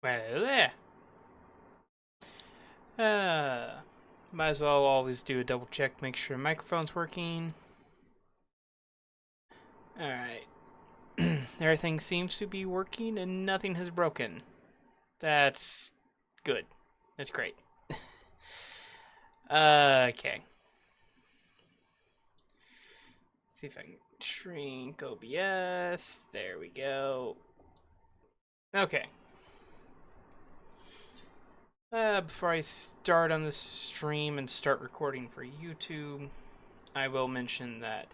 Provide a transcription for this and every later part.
Well, there. Might as well always do a double check, make sure the microphone's working. Alright. Everything seems to be working and nothing has broken. That's good. That's great. Okay. See if I can shrink OBS. There we go. Okay. Before I start on the stream and start recording for YouTube, I will mention that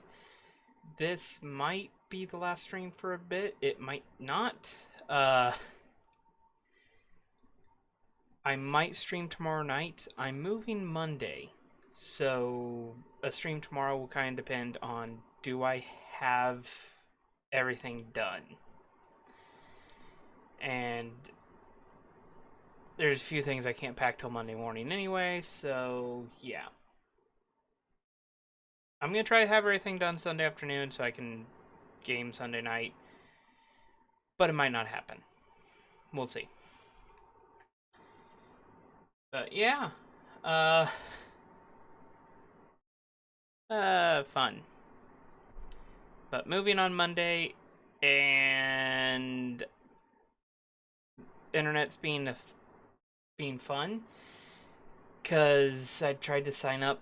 this might be the last stream for a bit. It might not. I might stream tomorrow night. I'm moving Monday, so a stream tomorrow will kind of depend on, do I have everything done? And there's a few things I can't pack till Monday morning anyway, so yeah. I'm going to try to have everything done Sunday afternoon so I can game Sunday night, but it might not happen. We'll see. But yeah, fun. But moving on Monday, and internet's being fun, because I tried to sign up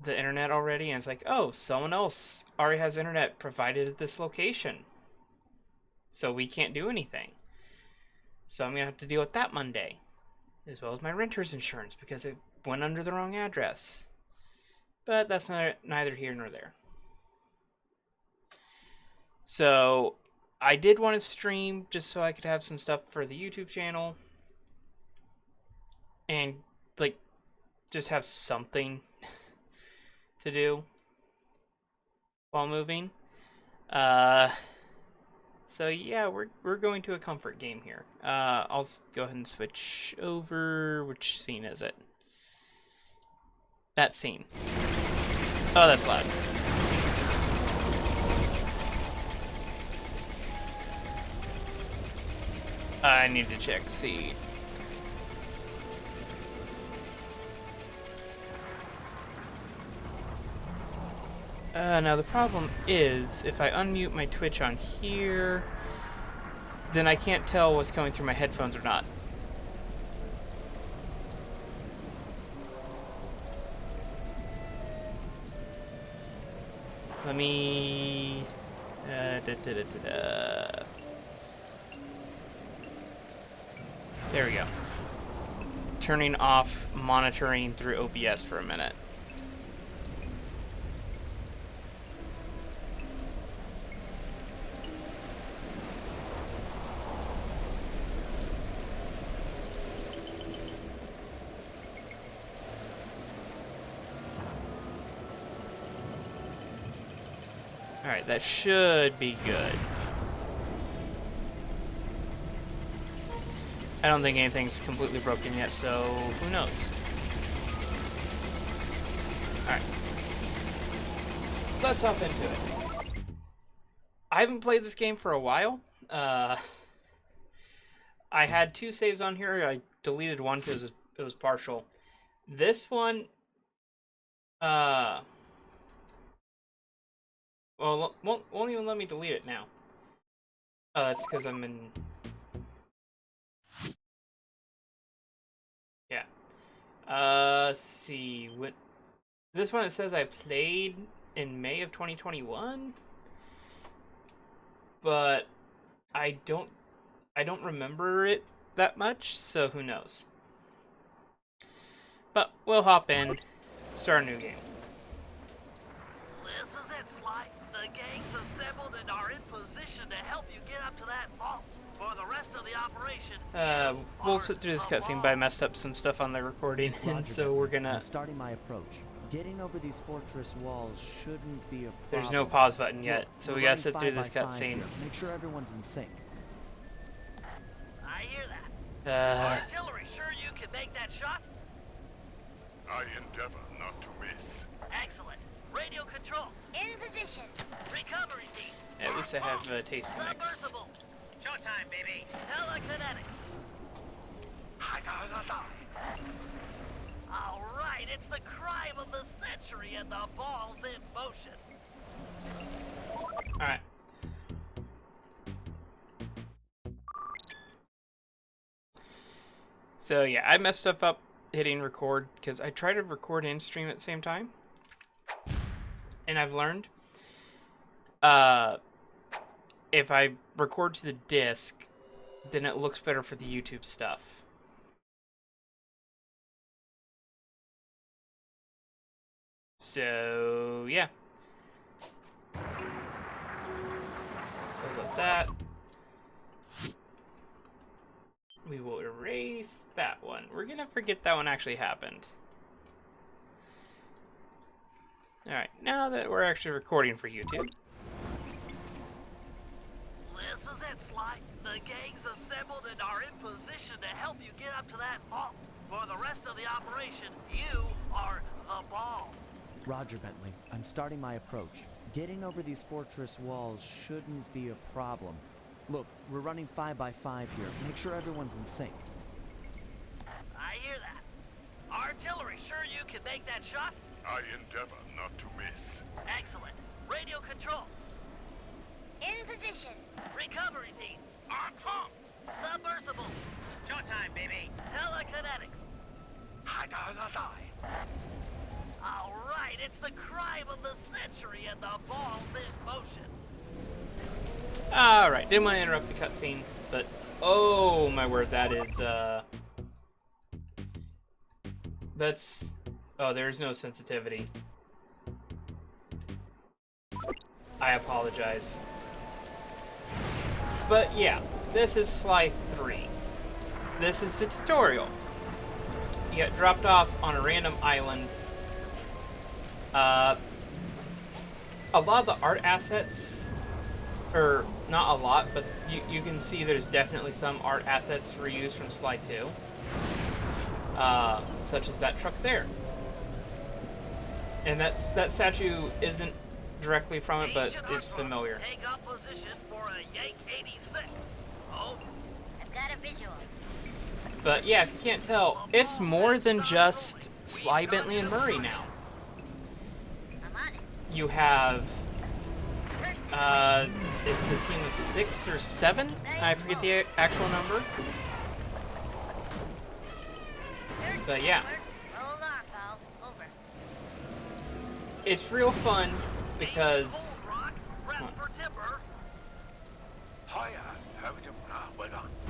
the internet already, and it's like, oh, someone else already has internet provided at this location, so we can't do anything. So I'm gonna have to deal with that Monday, as well as my renter's insurance, because it went under the wrong address. But that's neither here nor there. So I did want to stream just so I could have some stuff for the YouTube channel, and like just have something to do while moving. So yeah, we're going to a comfort game here. I'll go ahead and switch over. Which scene is it? That scene. Oh, that's loud. I need to check see. Now the problem is, if I unmute my Twitch on here, then I can't tell what's coming through my headphones or not. Let me... There we go. Turning off monitoring through OBS for a minute. Alright, that should be good. I don't think anything's completely broken yet, so who knows? Alright. Let's hop into it. I haven't played this game for a while. I had 2 saves on here. I deleted one because it was partial. This one, well, won't even let me delete it now. Oh, that's because I'm in... Yeah. Let's see. This one, it says I played in May of 2021, but I don't remember it that much, so who knows. But we'll hop in, start a new game. This is it, Sly. The gang's assembled and are in position to help you get up to that vault. For the rest of the operation, we'll sit through this cutscene, but I messed up some stuff on the recording, and so we're gonna... I'm starting my approach. Getting over these fortress walls shouldn't be a problem. There's no pause button yet, so we gotta sit through this cutscene. Make sure everyone's in sync. I hear that. Artillery, sure you can make that shot? I endeavor not to miss. Excellent. Radio control. In position. Recovery team. At least I have a tasty mix. Submersible. Showtime, baby. Telekinetics. All right, it's the crime of the century and the ball's in motion. All right. So yeah, I messed stuff up hitting record because I tried to record and stream at the same time, and I've learned if I record to the disc, then it looks better for the YouTube stuff. So yeah, close up that. We will erase that one. We're gonna forget that one actually happened. Alright, now that we're actually recording for YouTube. This is it, Sly. The gang's assembled and are in position to help you get up to that vault. For the rest of the operation, you are the ball. Roger, Bentley. I'm starting my approach. Getting over these fortress walls shouldn't be a problem. Look, we're running 5x5 here. Make sure everyone's in sync. I hear that. Artillery, sure you can make that shot? I endeavor not to miss. Excellent. Radio control. In position. Recovery team. On top. Submersible. Showtime, baby. Telekinetics. All right, it's the crime of the century and the ball's in motion. Alright, didn't want to interrupt the cutscene, but oh my word, that is, that's, oh, there's no sensitivity. I apologize. But yeah, this is Sly 3. This is the tutorial. You get dropped off on a random island. A lot of the art assets, or not a lot, but you can see there's definitely some art assets reused from Sly 2. Such as that truck there. And that statue isn't directly from it, but Agent is Armstrong, familiar. Take up position for a Yank 86. Over. I've got a visual. But yeah, if you can't tell, it's more than just Sly, Bentley, and Murray now. I'm on it. You have, First it's a team of 6 or 7? I forget the actual number. But yeah, Hold on, pal. Over. it's real fun because, Old Rock, prep for timber.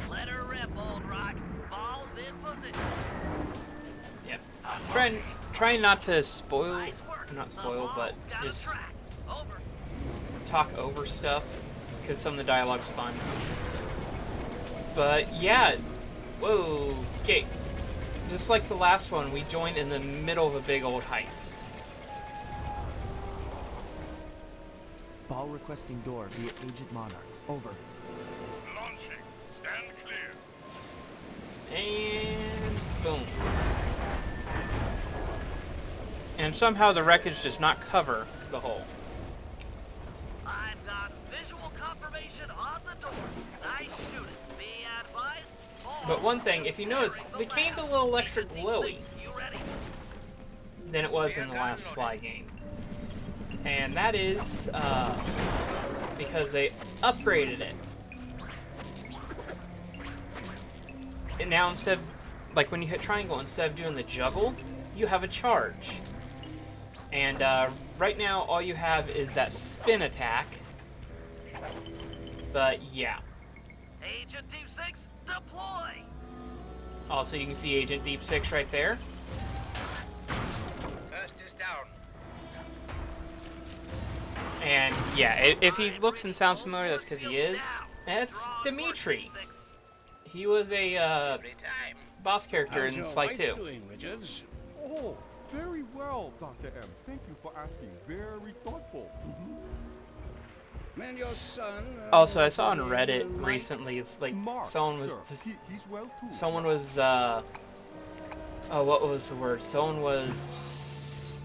Let her rip, Old Rock. Ball's in position. yeah, trying not to spoil, Nice work. not The spoil, but ball's got a just track. Over. talk over stuff because some of the dialogue's fun. But yeah, whoa, okay. Just like the last one, we joined in the middle of a big old heist. Ball requesting door via Agent Monarch. Over. Launching. Stand clear. And boom. And somehow the wreckage does not cover the hole. I've got visual confirmation on the door. Nice shooting. Be advised. But one thing, if you notice, the cane's a little extra glowy You ready? than it was in the last Sly game. And that is because they upgraded it. And now instead of, like when you hit triangle, instead of doing the juggle, you have a charge. And right now all you have is that spin attack. But yeah. Agent Deep 6, deploy! Also you can see Agent Deep 6 right there. First is down. And yeah, if he looks and sounds familiar, that's because he is. That's Dimitri. He was a boss character in Sly 2. Oh, very well, Dr. M. Thank you for asking. Very thoughtful. And your son. Also, I saw on Reddit recently, it's like Mark, someone was sir. He's well too. someone was oh, what was the word? Someone was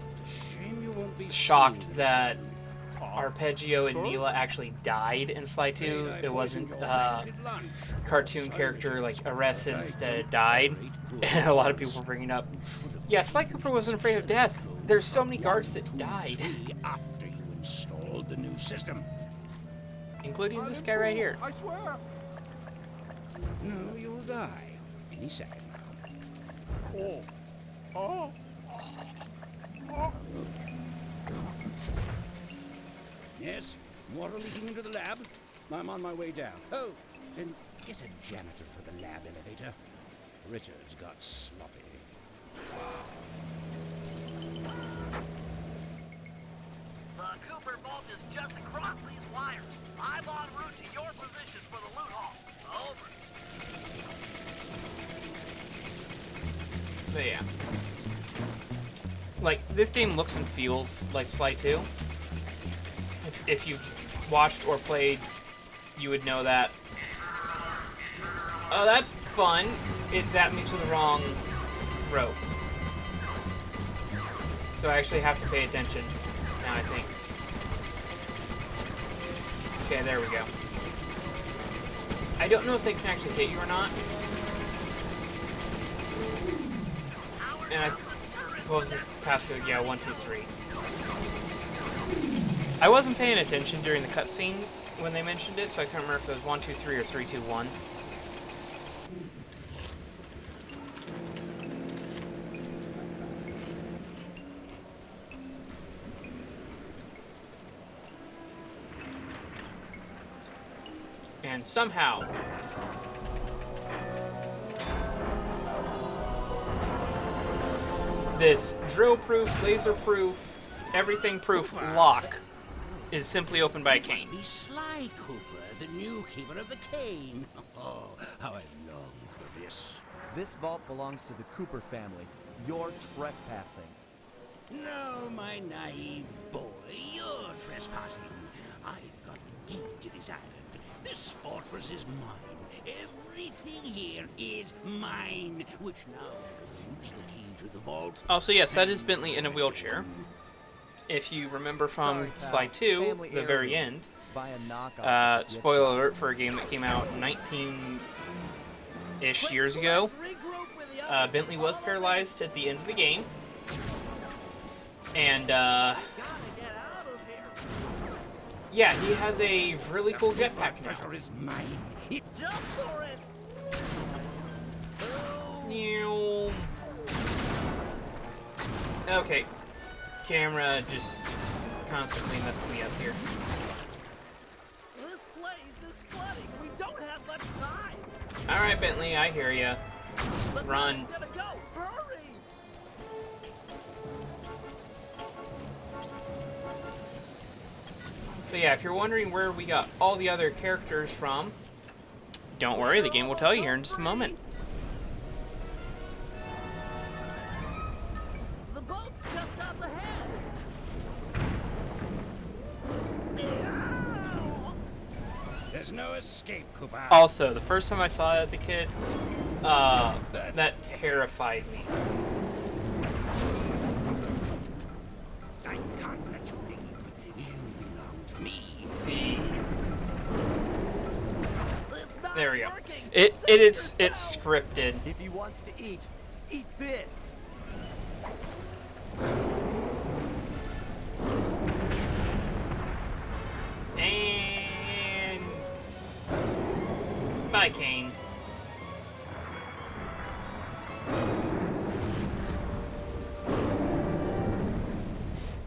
Shame you won't be shocked seen. that Arpeggio and Sir? Mila actually died in Sly 2. It wasn't cartoon character like Arrested that died. And a lot of people were bringing up, yeah, Sly Cooper wasn't afraid of death. There's so many guards that died. After you installed the new system. Including I'll this guy right improve, here. I swear. No, you'll die. Any second now. Oh. Oh. Oh. Yes, water leaking into the lab. I'm on my way down. Oh, then get a janitor for the lab elevator. Richard's got sloppy. The Cooper vault is just across these wires. I'm en route to your position for the loot haul. Over. But yeah. Like, this game looks and feels like Sly 2. If you watched or played, you would know that. Oh, that's fun. It zapped me to the wrong rope. So I actually have to pay attention now, I think. Okay, there we go. I don't know if they can actually hit you or not. And what was the passcode? Yeah, 1, 2, 3. I wasn't paying attention during the cutscene when they mentioned it, so I can't remember if it was 1, 2, 3 or 3, 2, 1. And somehow this drill-proof, laser-proof, everything-proof lock is simply opened by a cane. Must be Sly Cooper, the new keeper of the cane. Oh, how I long for this. This vault belongs to the Cooper family. You're trespassing. No, my naive boy, you're trespassing. I've got the deed to this island. This fortress is mine. Everything here is mine, which now gives the key to the vault. Also, yes, that is Bentley in a wheelchair. If you remember from Sorry, pal. Slide 2, Family the very heirloom. end, Buy a knockoff. spoiler alert for a game that came out 19-ish years ago, Bentley was paralyzed at the end of the game. And, Gotta get out of here. yeah, he has a really cool jetpack now. Treasure is mine. It Jump for it. Meow. Okay. Camera just constantly messing me up here. This place is flooding. We don't have much time. Alright, Bentley, I hear ya. The Run. time's gonna go. Hurry. So yeah, if you're wondering where we got all the other characters from, don't worry, the game will tell you here in just a moment. The boat's just up ahead. There's no escape, Cooper. Also, the first time I saw it as a kid, that terrified me. I can't let you leave. You belong to me. See, It's not there we go. working. It's Save yourself. scripted. If he wants to eat this. And bye, Kane.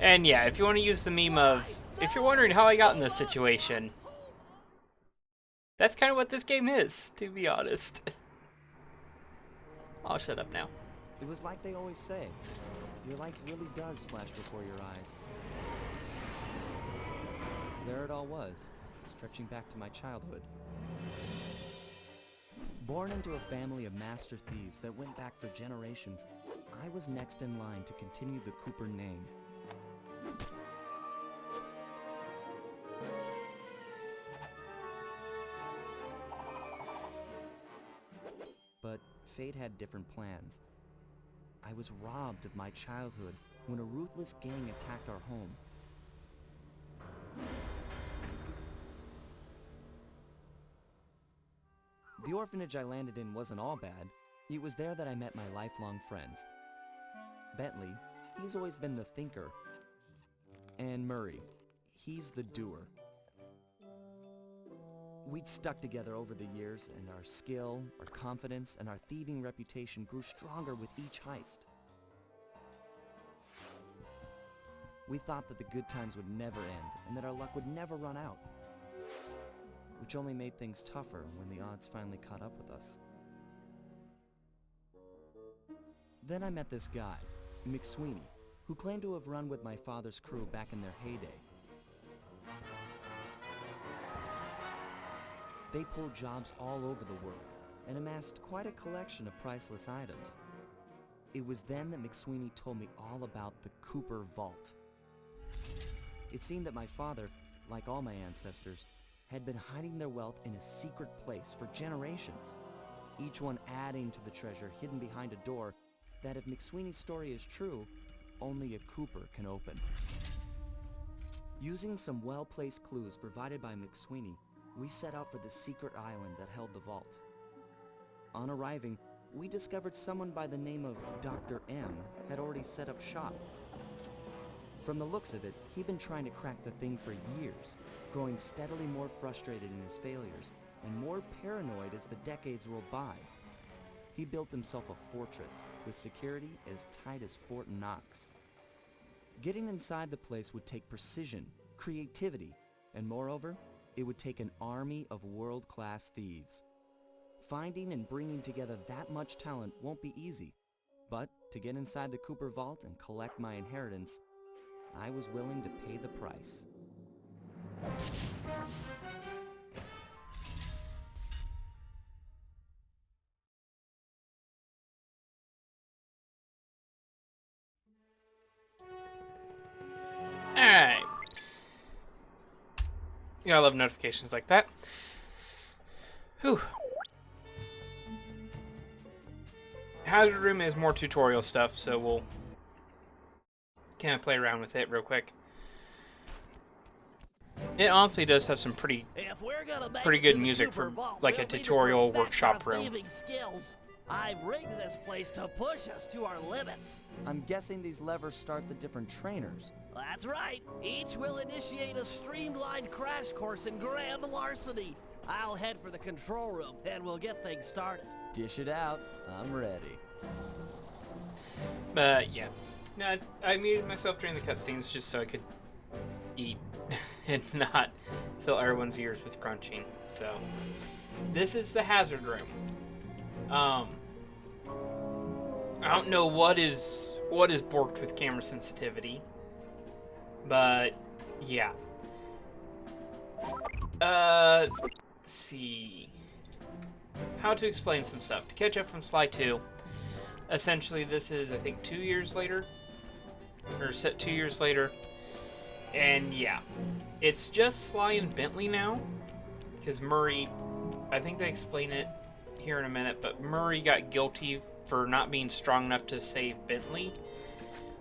And yeah, if you want to use the meme of, if you're wondering how I got in this situation, that's kind of what this game is, to be honest. I'll shut up now. It was like they always say. Your life really does flash before your eyes. There it all was, stretching back to my childhood. Born into a family of master thieves that went back for generations, I was next in line to continue the Cooper name. But fate had different plans. I was robbed of my childhood when a ruthless gang attacked our home. The orphanage I landed in wasn't all bad. It was there that I met my lifelong friends. Bentley, he's always been the thinker. And Murray, he's the doer. We'd stuck together over the years, and our skill, our confidence, and our thieving reputation grew stronger with each heist. We thought that the good times would never end, and that our luck would never run out. Which only made things tougher when the odds finally caught up with us. Then I met this guy, McSweeney, who claimed to have run with my father's crew back in their heyday. They pulled jobs all over the world and amassed quite a collection of priceless items. It was then that McSweeney told me all about the Cooper Vault. It seemed that my father, like all my ancestors, had been hiding their wealth in a secret place for generations, each one adding to the treasure hidden behind a door that, if McSweeney's story is true, only a Cooper can open. Using some well-placed clues provided by McSweeney, we set out for the secret island that held the vault. On arriving, we discovered someone by the name of Dr. M had already set up shop. From the looks of it, he'd been trying to crack the thing for years, growing steadily more frustrated in his failures and more paranoid as the decades rolled by. He built himself a fortress with security as tight as Fort Knox. Getting inside the place would take precision, creativity, and moreover, it would take an army of world-class thieves. Finding and bringing together that much talent won't be easy, but to get inside the Cooper Vault and collect my inheritance, I was willing to pay the price. Alright. Yeah, I love notifications like that. Whew. Hazard Room is more tutorial stuff, so we'll kind of play around with it real quick. It honestly does have some pretty good music for like a tutorial workshop room. I've rigged this place to push us to our limits. I'm guessing these levers start the different trainers. That's right. Each will initiate a streamlined crash course in grand larceny. I'll head for the control room, and we'll get things started. Dish it out. I'm ready. Yeah. No, I muted myself during the cutscenes just so I could eat and not fill everyone's ears with crunching. So, this is the hazard room. I don't know what is borked with camera sensitivity, but yeah. Let's see. How to explain some stuff. To catch up from Sly 2, essentially this is, I think, 2 years later, or set 2 years later, and yeah, it's just Sly and Bentley now, because Murray, I think they explain it here in a minute, but Murray got guilty for not being strong enough to save Bentley,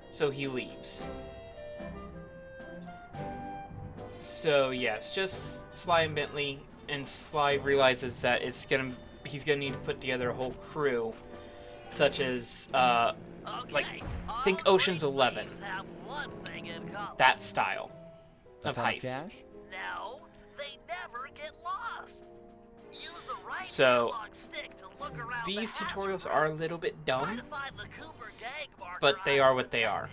so he leaves. So yeah, it's just Sly and Bentley, and Sly realizes that he's gonna need to put together a whole crew, such as like think Ocean's 11, that style of heist. Cash? No, they never get lost. Use the right So analog stick to look around these the tutorials hazard are a room. little bit Try dumb, to find the Cooper gang marker but they I are was what they are.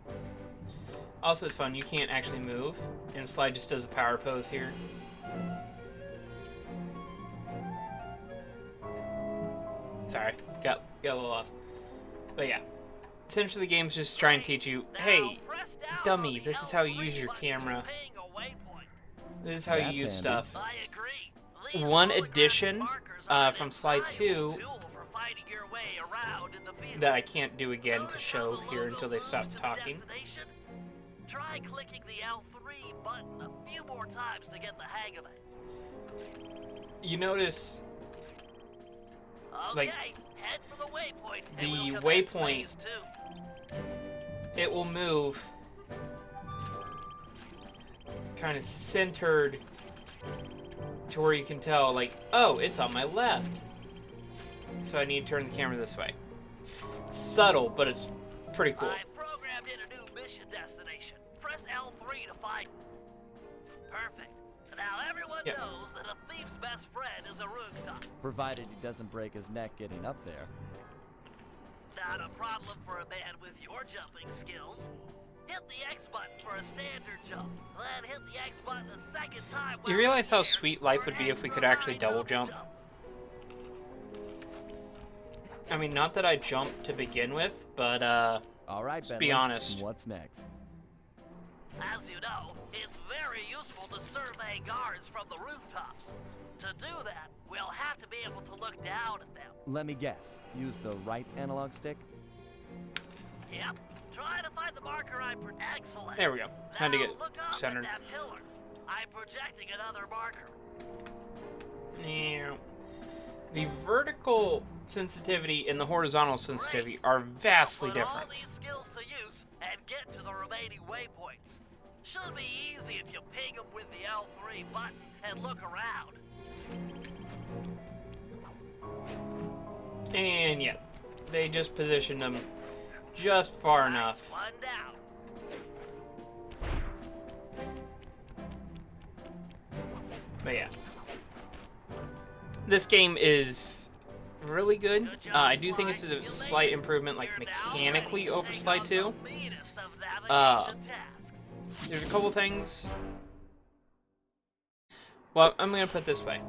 protecting. Also, it's fun. You can't actually move, and Sly just does a power pose here. Sorry, got a little lost. But yeah, essentially the game's just trying to teach you, hey, Now, press down dummy, on the this is how you L3 use your button camera. to ping a waypoint. This is how you That's use handy. stuff. I agree. These One holographic addition markers are from an Sly invaluable 2 tool for finding your way around in the field. that I can't do again to Notice show how the here logo until they moves stop to the talking. destination? Try clicking the L3 button a few more times to get the hang of it. You notice Okay, Like, head for the waypoint. the and we'll commence waypoint- phase 2. it will move kind of centered to where you can tell, like, oh, it's on my left. So I need to turn the camera this way. Subtle, but it's pretty cool. I programmed in a new mission destination. Press L3 to find it. Perfect. Now everyone knows that a thief's best friend is a rooftop. Provided he doesn't break his neck getting up there. Not a problem for a man with your jumping skills. Hit the X button for a standard jump. Then hit the X button a second time. You realize how sweet life would be if we could actually double jump? I mean, not that I jumped to begin with, but All right, let's be honest. What's next? As you know, it's very useful to survey guards from the rooftops. To do that, we'll have to be able to look down at them. Let me guess. Use the right analog stick? Yep. Try to find the marker excellent. There we go. Had to get look up centered. At that pillar. I'm projecting another marker. Yeah. The vertical sensitivity and the horizontal sensitivity are vastly Put all different. these skills to use and get to the remaining waypoints. Should be easy if you ping them with the L3 button and look around. And yeah, they just positioned them just far enough. One down. But yeah. This game is really good. I do think it's a slight improvement, like mechanically over Sly 2. There's a couple things. Well, I'm gonna put it this way.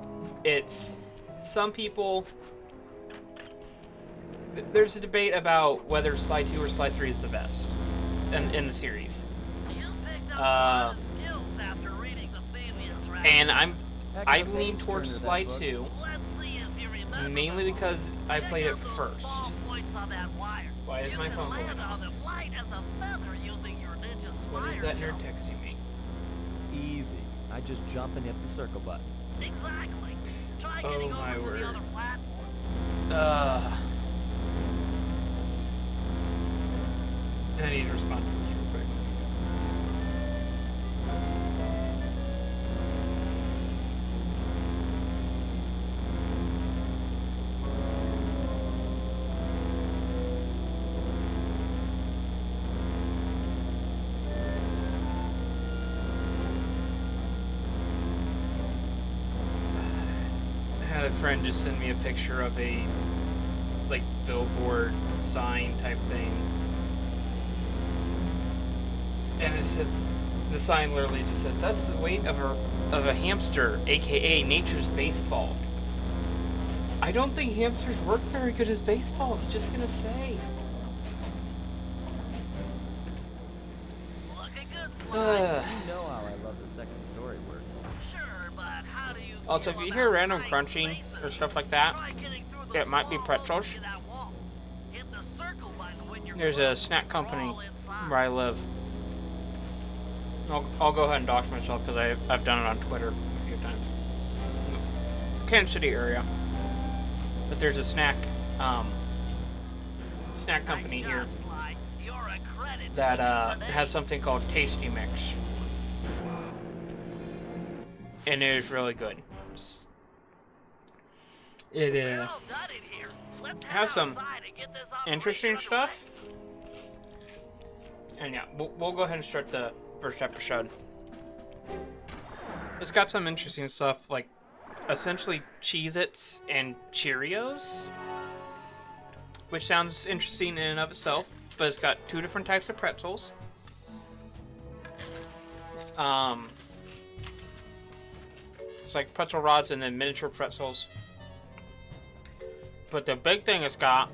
It's some people. There's a debate about whether Sly 2 or Sly 3 is the best in the series. And I lean towards Sly 2 mainly because I played it first. Why is my phone going off? What is that nerd texting me? Easy. I just jump and hit the circle button. Exactly. Try Oh getting my over to word. the other platform. I need to respond to this real quick. I had a friend just send me a picture of a like billboard sign type thing. And it says, the sign literally just says, that's the weight of a hamster, aka nature's baseball. I don't think hamsters work very good as baseballs, just gonna say. Looking good, You Uh, know how I love the second story work. Sure, but how do you also, if feel you about hear random tight crunching spaces? or stuff like that, Try getting through the it might be small pretzels. opening in that wall. Hit the circle button when you're There's a close. snack company Crawl inside. where I live. I'll go ahead and dox myself because I've done it on Twitter a few times. Kansas City area. But there's a snack company Nice here job, Sly. You're a credit that to the has something called Tasty Mix. And it is really good. It We're all done in here. Let's head has some outside and get this operation interesting underway. stuff. And yeah, we'll go ahead and start the first episode. It's got some interesting stuff, like essentially Cheez-Its and Cheerios, which sounds interesting in and of itself, but it's got two different types of pretzels. It's like pretzel rods and then miniature pretzels. But the big thing it's got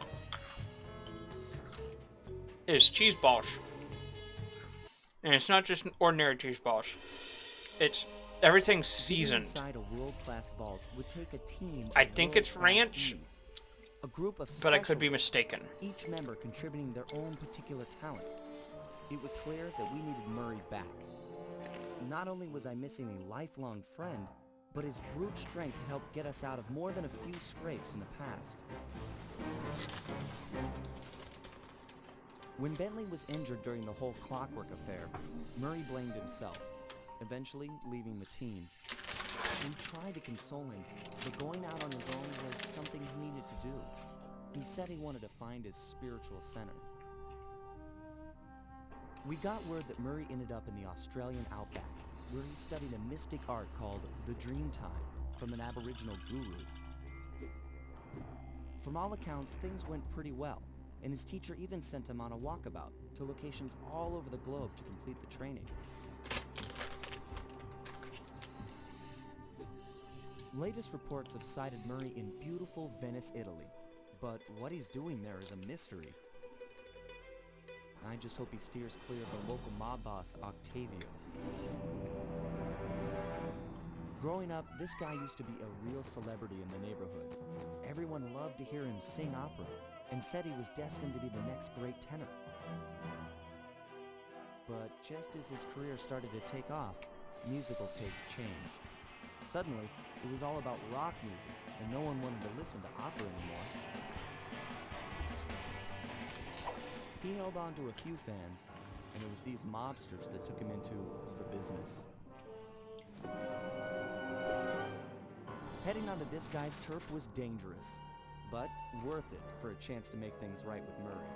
is cheese balls. And it's not just ordinary cheese balls. It's everything's seasoned. Inside a world-class vault would take a team I of think it's world-class ranch, beings. A group of but I could be specialists, mistaken. each member contributing their own particular talent. It was clear that we needed Murray back. Not only was I missing a lifelong friend, but his brute strength helped get us out of more than a few scrapes in the past. When Bentley was injured during the whole Clockwork affair, Murray blamed himself. eventually leaving the team. We tried to console him, but going out on his own was something he needed to do. He said he wanted to find his spiritual center. We got word that Murray ended up in the Australian outback, where he studied a mystic art called the Dreamtime from an Aboriginal guru. From all accounts, things went pretty well, and his teacher even sent him on a walkabout to locations all over the globe to complete the training. Latest reports have cited Murray in beautiful Venice, Italy, but what he's doing there is a mystery. I just hope he steers clear of the local mob boss, Octavio. Growing up, this guy used to be a real celebrity in the neighborhood. Everyone loved to hear him sing opera, and said he was destined to be the next great tenor. But just as his career started to take off, musical tastes changed. Suddenly, it was all about rock music, and no one wanted to listen to opera anymore. He held on to a few fans, and it was these mobsters that took him into the business. Heading onto this guy's turf was dangerous, but worth it for a chance to make things right with Murray.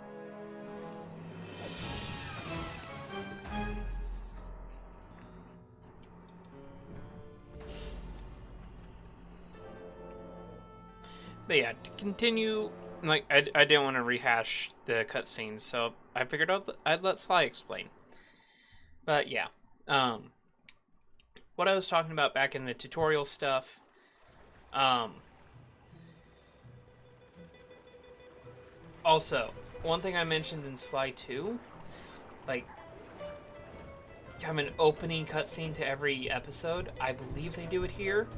But yeah, to continue, like, I didn't want to rehash the cutscenes, so I figured I'd let Sly explain. But yeah, what I was talking about back in the tutorial stuff, also, one thing I mentioned in Sly 2, like, kind of an opening cutscene to every episode. I believe they do it here.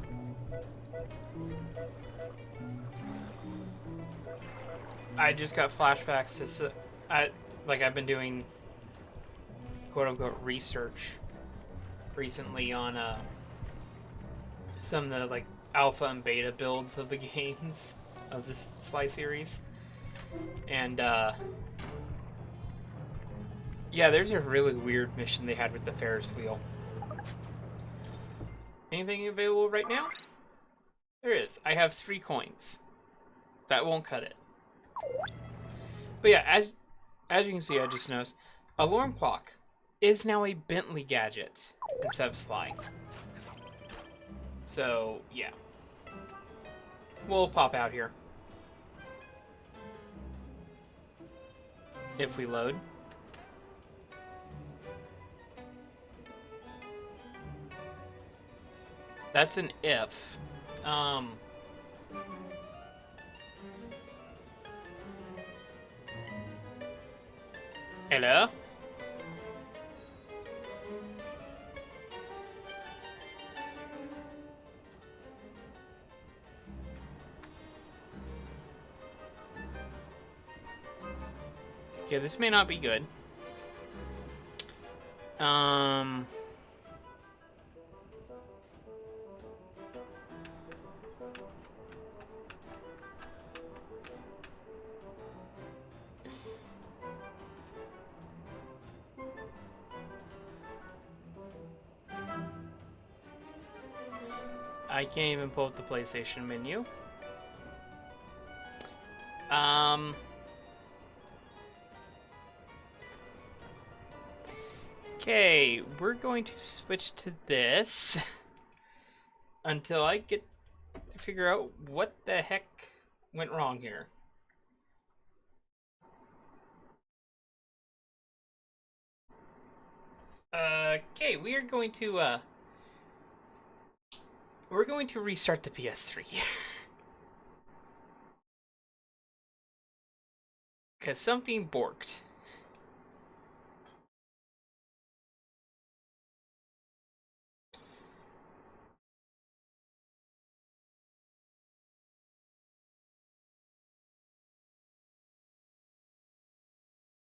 I just got flashbacks to, I've been doing quote-unquote research recently on some of the like alpha and beta builds of the games of this Sly series, and yeah, there's a really weird mission they had with the Ferris wheel. Anything available right now? There is. I have 3 coins. That won't cut it. But yeah, as you can see, I just noticed, alarm clock is now a Bentley gadget instead of Sly. So, yeah. We'll pop out here. If we load. That's an if. Hello? Okay, this may not be good. I can't even pull up the PlayStation menu. Okay, we're going to switch to this until I figure out what the heck went wrong here. Okay, we're going to restart the PS3. Because something borked.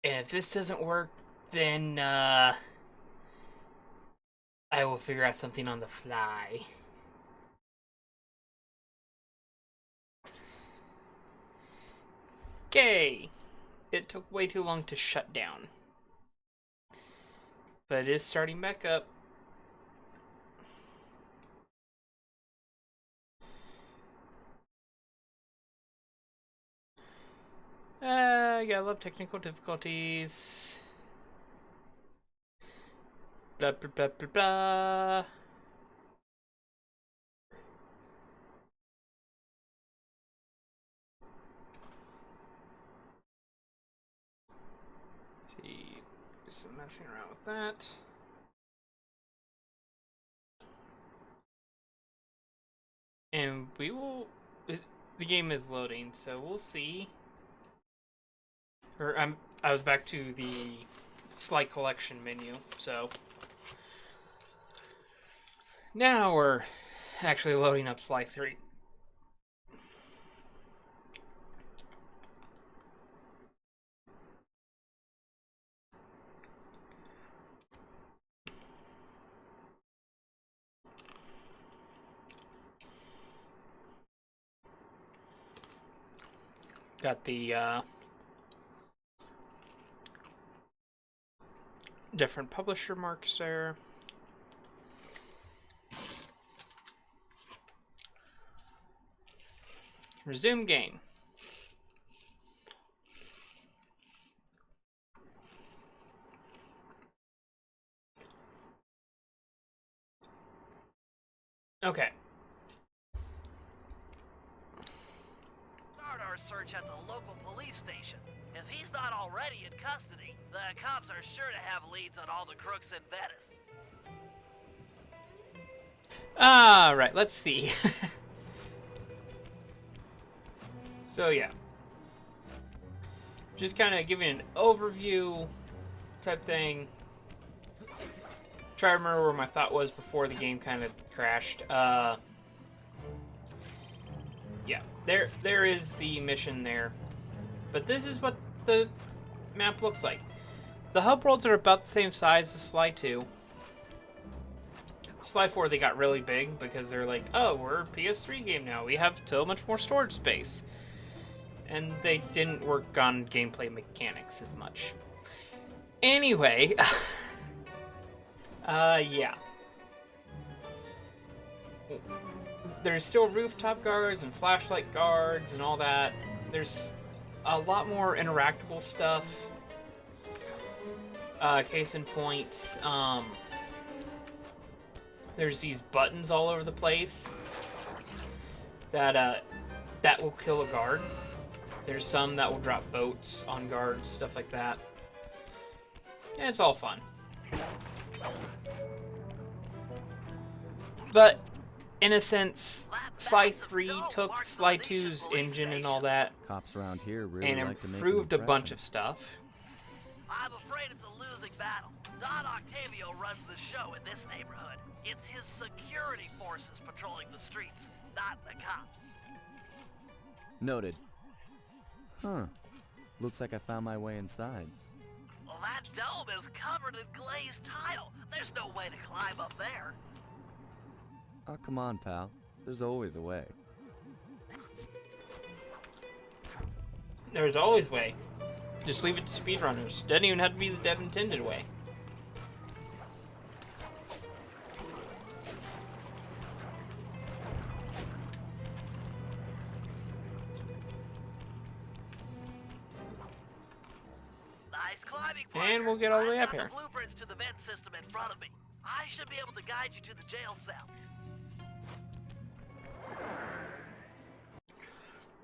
And if this doesn't work, then I will figure out something on the fly. Okay. It took way too long to shut down. But it is starting back up. Yeah, I love technical difficulties. Blah, blah, blah, blah, blah. See, do some messing around with that. And we will... The game is loading, so we'll see. I was back to the Sly Collection menu, so... Now we're actually loading up Sly 3. Got the different publisher marks there. Resume game. Okay. Start our search at the local police station. If he's not already in custody, the cops are sure to have leads on all the crooks in Venice. Right, let's see. So yeah. Just kind of giving an overview type thing. Try to remember where my thought was before the game kind of crashed. Yeah, there is the mission there. But this is what the map looks like. The hub worlds are about the same size as Sly 2. Sly 4, they got really big because they're like, oh, we're a PS3 game now. We have so much more storage space. And they didn't work on gameplay mechanics as much. Anyway, yeah. There's still rooftop guards and flashlight guards and all that. There's a lot more interactable stuff. Case in point, there's these buttons all over the place that will kill a guard. There's some that will drop boats on guards, stuff like that. And it's all fun. But, in a sense, Sly 3 took Sly 2's engine and all that Cops around here really and like to make an improved a bunch impression. of stuff. I'm afraid it's a losing battle. Don Octavio runs the show in this neighborhood. It's his security forces patrolling the streets, not the cops. Noted. Huh. Looks like I found my way inside. Well, that dome is covered in glazed tile. There's no way to climb up there. Oh, come on, pal. There's always a way. There's always a way. Just leave it to speedrunners. Doesn't even have to be the dev intended way. Nice climbing, And we'll get all the way I've up got here. the blueprints to the vent system in front of me. I should be able to guide you to the jail cell.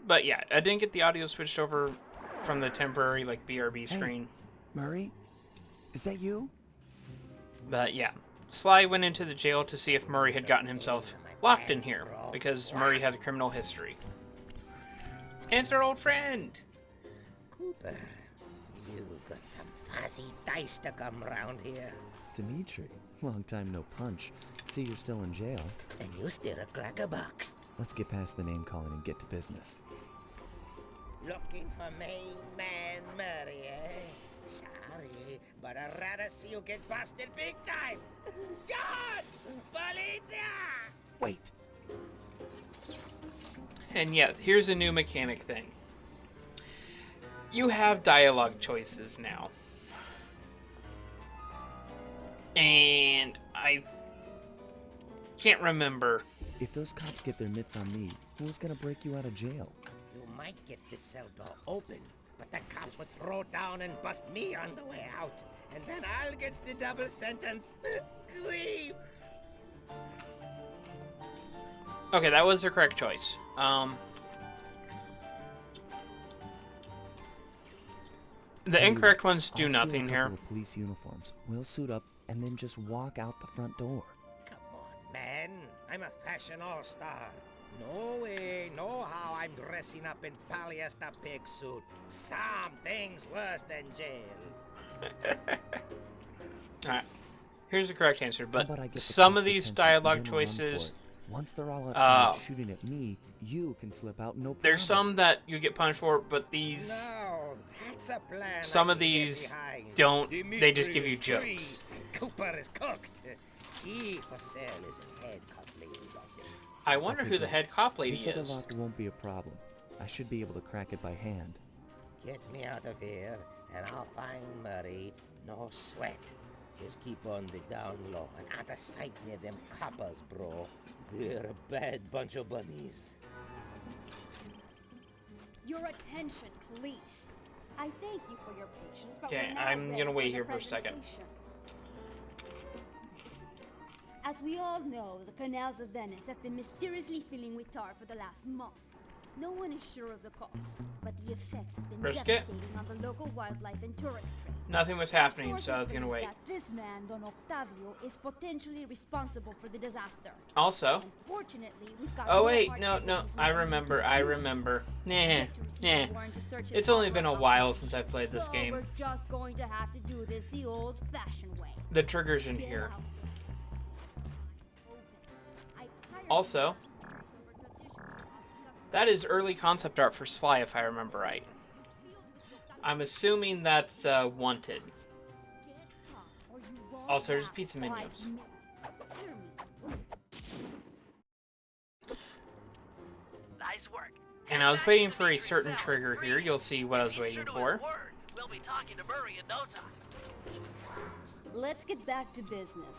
But yeah, I didn't get the audio switched over from the temporary like BRB screen. Murray? Is that you? But yeah, Sly went into the jail to see if Murray had gotten himself locked in here because Murray has a criminal history. And it's our old friend. Cooper, you got some fuzzy dice to come round here. Dimitri. Long time no punch. See, you're still in jail. And you steer a cracker box. Let's get past the name calling and get to business. Looking for main man Murray, eh? Sorry, but I'd rather see you get busted big time. God! Policia! Wait. And yeah, here's a new mechanic thing. You have dialogue choices now. And I can't remember. If those cops get their mitts on me, who's gonna break you out of jail? You might get this cell door open, but the cops would throw down and bust me on the way out. And then I'll get the double sentence. Grief! Okay, that was the correct choice. The incorrect ones do I'll steal nothing a here. couple of police uniforms. We'll suit up and then just walk out the front door. Come on, man. I'm a fashion all-star. No way, no how I'm dressing up in polyester pig suit. Something's worse than jail. Alright. Here's the correct answer, How but about I get the some cops' of these attention dialogue and then we'll run for choices, it? Once they're all outside shooting at me, you can slip out no problem. there's some that you get punished for, but these, No, that's a plan. some I of can get these behind. don't, they just give you Demetrius jokes. free. Cooper is cooked. He for sale is a head cop lady's office. I wonder Okay, who the good. head cop lady This other is. lock won't be a problem. I should be able to crack it by hand. Get me out of here, and I'll find Murray. No sweat. Just keep on the down low and out of sight near them coppers, bro. They're a bad bunch of bunnies. Your attention, please. I thank you for your patience, but Okay, we're now I'm ready gonna wait for the here for a second. presentation. As we all know, the canals of Venice have been mysteriously filling with tar for the last month. No one is sure of the cause, but the effects have been Brisket? devastating on the local wildlife and tourist trade. Nothing was happening, so I was Sources gonna believe wait. that this man, Don Octavio, is potentially responsible for the disaster. Also, Unfortunately, we've got oh no wait, hard no, evidence I linking remember, him to I the remember. Nah, Yet to receive nah. a warrant to search his It's only house been a for while alcohol. since I played this So game. we're just going to have to do this the old-fashioned way. The trigger's in Get here. out. Also, that is early concept art for Sly, if I remember right. I'm assuming that's Wanted. Also, there's pizza menus. Nice work. And I was waiting for a certain trigger here. You'll see what I was waiting for. We'll be talking to Murray in no time. Let's get back to business.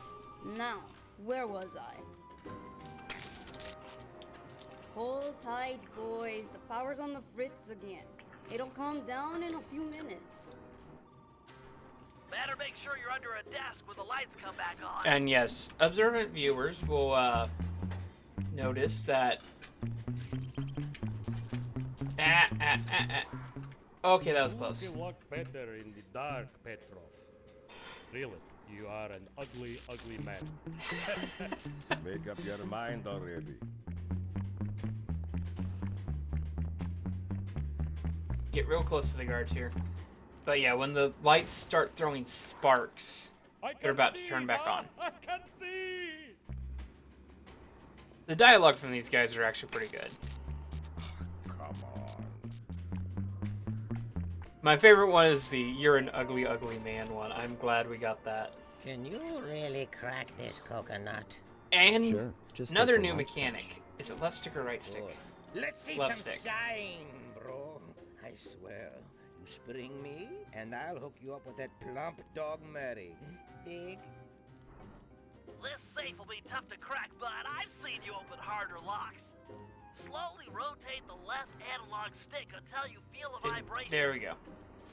Now, where was I? Hold tight, boys. The power's on the fritz again. It'll calm down in a few minutes. Better make sure you're under a desk when the lights come back on. And yes, observant viewers will notice that. Okay, that was close. You walk better in the dark, Petrov. Really, you are an ugly, ugly man. Make up your mind already. Get real close to the guards here. But yeah, when the lights start throwing sparks, they're about to turn back on. I can see! The dialogue from these guys are actually pretty good. Come on. My favorite one is the "You're an ugly, ugly man" one. I'm glad we got that. Can you really crack this coconut? And Sure, just another takes a new light mechanic. Is it left stick or right stick? Good. Let's see Left some stick. shine, bro. I swear. You spring me, and I'll hook you up with that plump dog Murray. Dig? This safe will be tough to crack, but I've seen you open harder locks. Slowly rotate the left analog stick until you feel a vibration. There we go.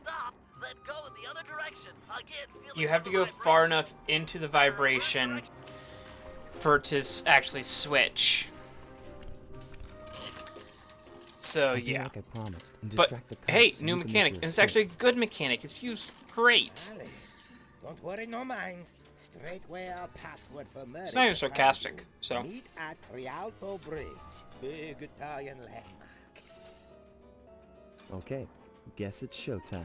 Stop, then go in the other direction. Again, feel You have to go far enough into the vibration for it to actually switch. So I'll do yeah. like I promised, and But distract the hey, cops so new you can make mechanic. your And it's escape. actually a good mechanic. It's used great. Alley. Don't worry, no mind. Straightway our password for Murray. It's not even sarcastic, so. Meet at Rialto Bridge. Big Italian landmark. Okay, guess it's showtime.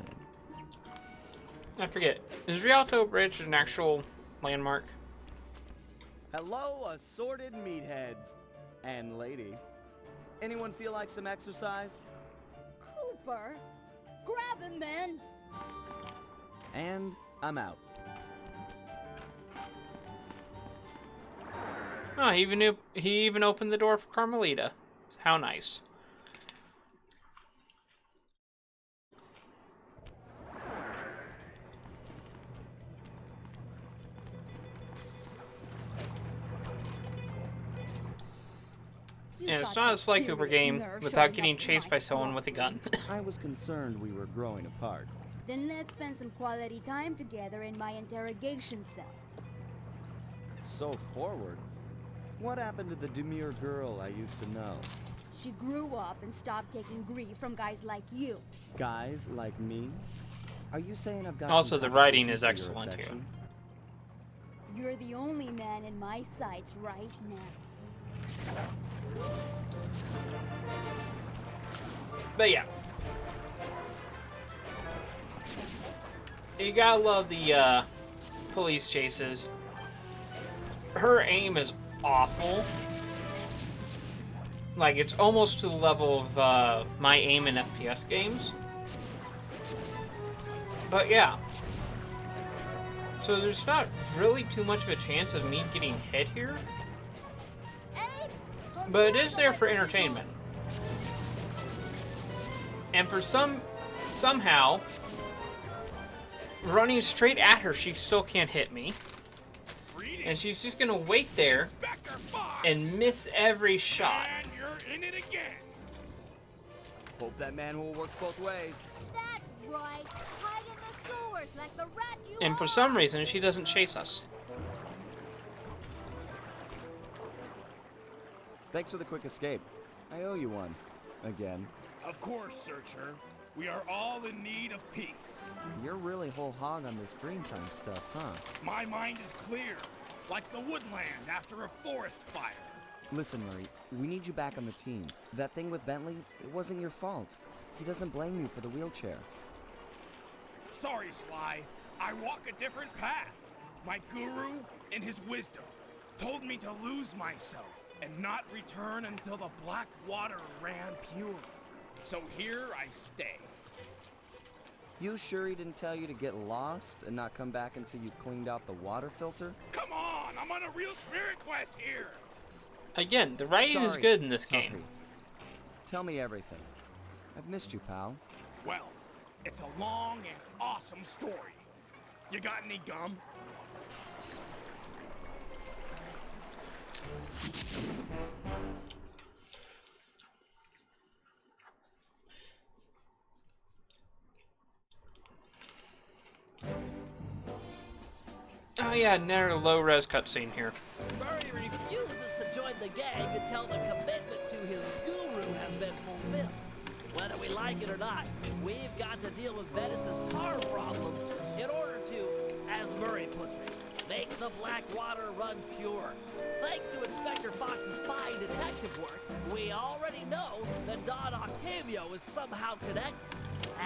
I forget. Is Rialto Bridge an actual landmark? Hello, assorted meatheads. And lady. Anyone feel like some exercise? Cooper! Grab him, man! And I'm out. Oh, he even opened the door for Carmelita. How nice. And it's not a Sly Cooper game without getting chased by someone with a gun. I was concerned we were growing apart. Then let's spend some quality time together in my interrogation cell. So forward. What happened to the demure girl I used to know? She grew up and stopped taking grief from guys like you. Guys like me? Are you saying I've got Also, some the writing competition is for your excellent here. affections? You're the only man in my sights right now. But yeah. You gotta love the police chases. Her aim is awful. Like, it's almost to the level of my aim in FPS games. But yeah. So there's not really too much of a chance of me getting hit here. But it is there for entertainment. And for somehow, running straight at her, she still can't hit me. And she's just gonna wait there and miss every shot. And you're in it again. Hope that man will work both ways. That's right. Hide in the sewers like the rat you And for some reason, she doesn't chase us. Thanks for the quick escape. I owe you one. Again. Of course, Searcher. We are all in need of peace. You're really whole hog on this Dreamtime stuff, huh? My mind is clear, like the woodland after a forest fire. Listen, Murray, we need you back on the team. That thing with Bentley, it wasn't your fault. He doesn't blame you for the wheelchair. Sorry, Sly. I walk a different path. My guru, in his wisdom, told me to lose myself and not return until the black water ran pure. So here I stay. You sure he didn't tell you to get lost and not come back until you cleaned out the water filter? Come on, I'm on a real spirit quest here. Again, the writing is good in this game. Humphrey. Tell me everything. I've missed you, pal. Well, it's a long and awesome story. You got any gum? Oh yeah, another low-res cutscene here. Murray refuses to join the gang until the commitment to his guru has been fulfilled. Whether we like it or not, we've got to deal with Venice's tar problems in order to, as Murray puts it, make the black water run pure. Thanks to Inspector Fox's fine detective work, we already know that Don Octavio is somehow connected.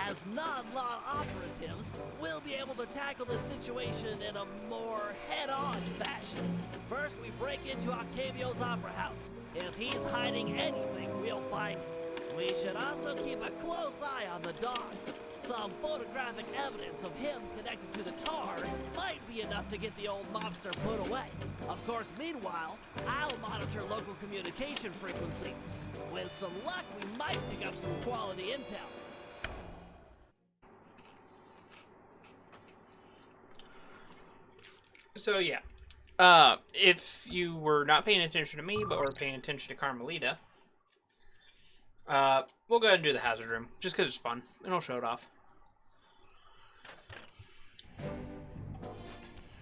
As non-law operatives, we'll be able to tackle the situation in a more head-on fashion. First, we break into Octavio's opera house. If he's hiding anything, we'll find it. We should also keep a close eye on the dog. Some photographic evidence of him connected to the tar might be enough to get the old mobster put away. Of course, meanwhile, I'll monitor local communication frequencies. With some luck, we might pick up some quality intel. So yeah, if you were not paying attention to me, but were paying attention to Carmelita, we'll go ahead and do the hazard room, just because it's fun, and I'll show it off.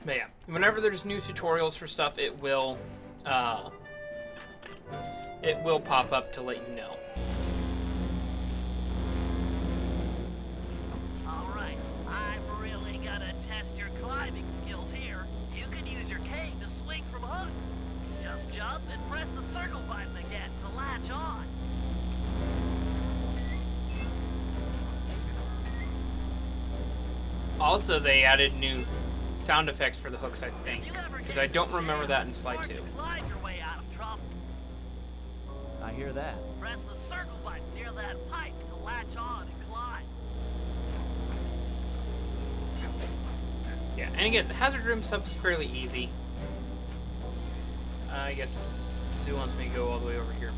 But yeah, whenever there's new tutorials for stuff, it will pop up to let you know. Alright, I've really gotta test your climbing skills here. You can use your cane to swing from hooks. Just jump and press the circle button again to latch on. Also, they added new sound effects for the hooks, I think, because I don't remember that in Sly 2. Climb your way out of trouble. I hear that. Press the circle button near that pipe to latch on and climb. Yeah, and again, the hazard room stuff is fairly easy. I guess who wants me to go all the way over here?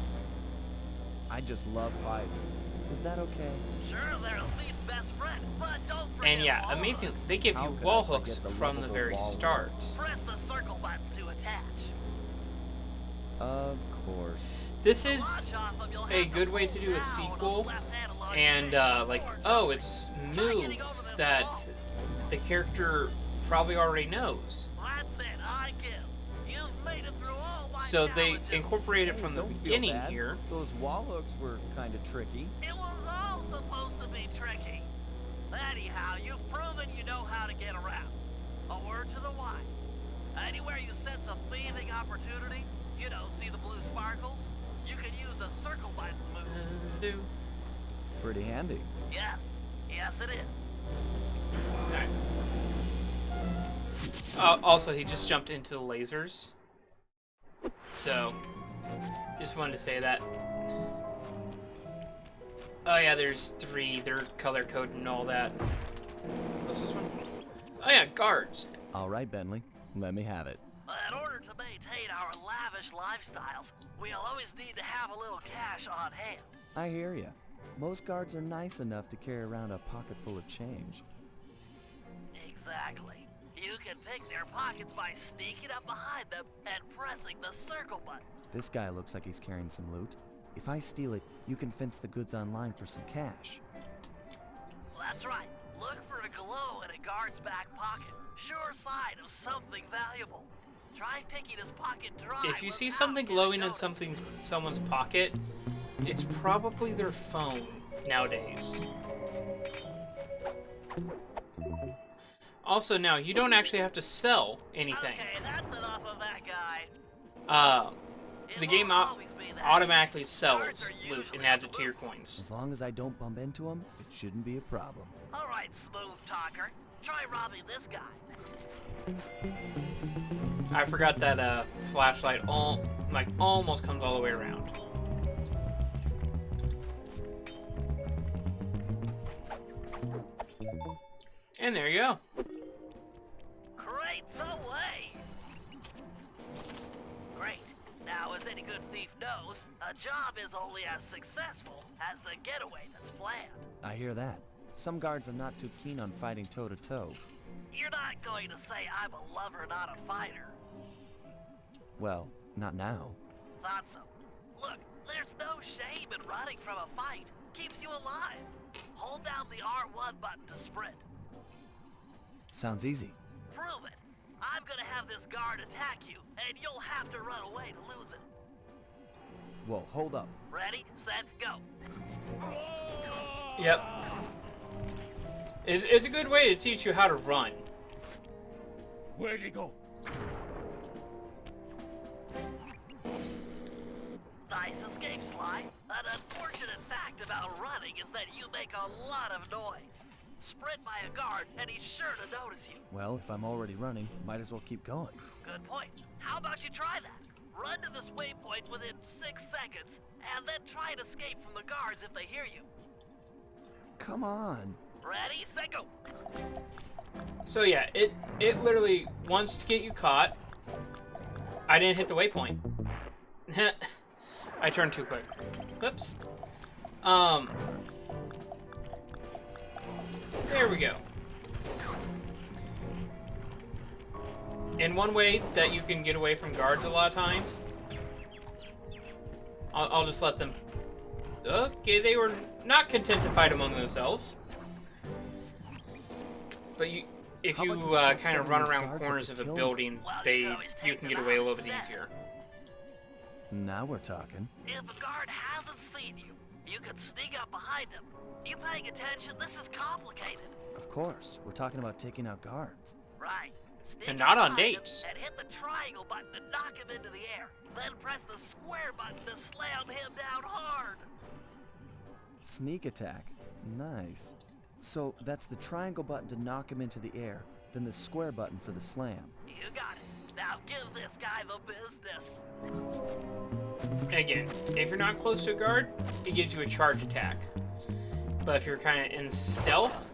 I just love pipes. Is that okay? Sure, they're a thief's best friend, but don't forget And yeah, wall amazing, hooks. they give How you could wall I hooks forget the from the lovable very wall start. Press the circle button to attach. Of course. This is a good way to do a sequel, and like, oh, it's moves that the character probably already knows. So they incorporate it from the beginning here. Those wall hooks were kind of tricky. It was all supposed to be tricky. Anyhow, you've proven you know how to get around. A word to the wise. Anywhere you sense a thieving opportunity, you know, see the blue sparkles? You can use a circle button move. Pretty handy. Yes. Yes, it is. Alright. Also, he just jumped into the lasers. So, just wanted to say that. Oh yeah, there's 3. They're color-coded and all that. What's this one? Oh yeah, guards. All right, Bentley. Let me have it. In order to maintain our lavish lifestyles, we'll always need to have a little cash on hand. I hear ya. Most guards are nice enough to carry around a pocket full of change. Exactly. You can pick their pockets by sneaking up behind them and pressing the circle button. This guy looks like he's carrying some loot. If I steal it, you can fence the goods online for some cash. That's right. Look for a glow in a guard's back pocket. Sure sign of something valuable. Try picking his pocket dry. If you see something glowing in someone's pocket, it's probably their phone nowadays. Also, now, you don't actually have to sell anything. Okay, that's enough of that guy. The game automatically sells loot and adds it to your coins. As long as I don't bump into him, it shouldn't be a problem. All right, smooth talker. Try robbing this guy. I forgot that flashlight almost comes all the way around. And there you go. Crates away! Great. Now, as any good thief knows, a job is only as successful as the getaway that's planned. I hear that. Some guards are not too keen on fighting toe-to-toe. You're not going to say I'm a lover, not a fighter. Well, not now. Thought so. Look, there's no shame in running from a fight. Keeps you alive. Hold down the R1 button to sprint. Sounds easy. Prove it. I'm gonna have this guard attack you, and you'll have to run away to lose it. Whoa, hold up. Ready, set, go. Yep. It's a good way to teach you how to run. Where'd he go? Nice escape, Sly. An unfortunate fact about running is that you make a lot of noise. Sprint by a guard, and he's sure to notice you. Well, if I'm already running, might as well keep going. Good point. How about you try that? Run to this waypoint within 6 seconds, and then try and escape from the guards if they hear you. Come on. Ready, set, go. So yeah, it literally wants to get you caught. I didn't hit the waypoint. I turned too quick. Oops. There we go. And one way that you can get away from guards a lot of times, I'll just let them. Okay, they were not content to fight among themselves. But if you kind of run around corners of a building, you can get away a little bit easier. Now we're talking. If a guard hasn't seen you, you can sneak up behind him. You paying attention? This is complicated. Of course, we're talking about taking out guards. Right. Sneak And not on behind him dates. And hit the triangle button to knock him into the air. Then press the square button to slam him down hard. Sneak attack. Nice. So that's the triangle button to knock him into the air, then the square button for the slam. You got it. Now give this guy the business. Again, if you're not close to a guard, it gives you a charge attack. But if you're kind of in stealth,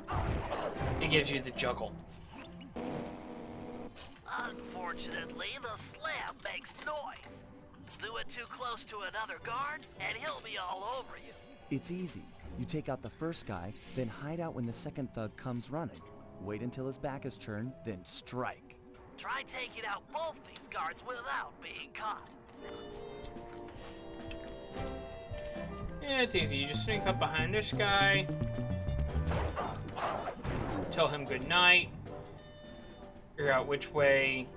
it gives you the juggle. Unfortunately, the slam makes noise. Do it too close to another guard, and he'll be all over you. It's easy. You take out the first guy, then hide out when the second thug comes running. Wait until his back is turned, then strike. Try taking out both these guards without being caught. Yeah, it's easy. You just sneak up behind this guy, tell him good night, figure out which way.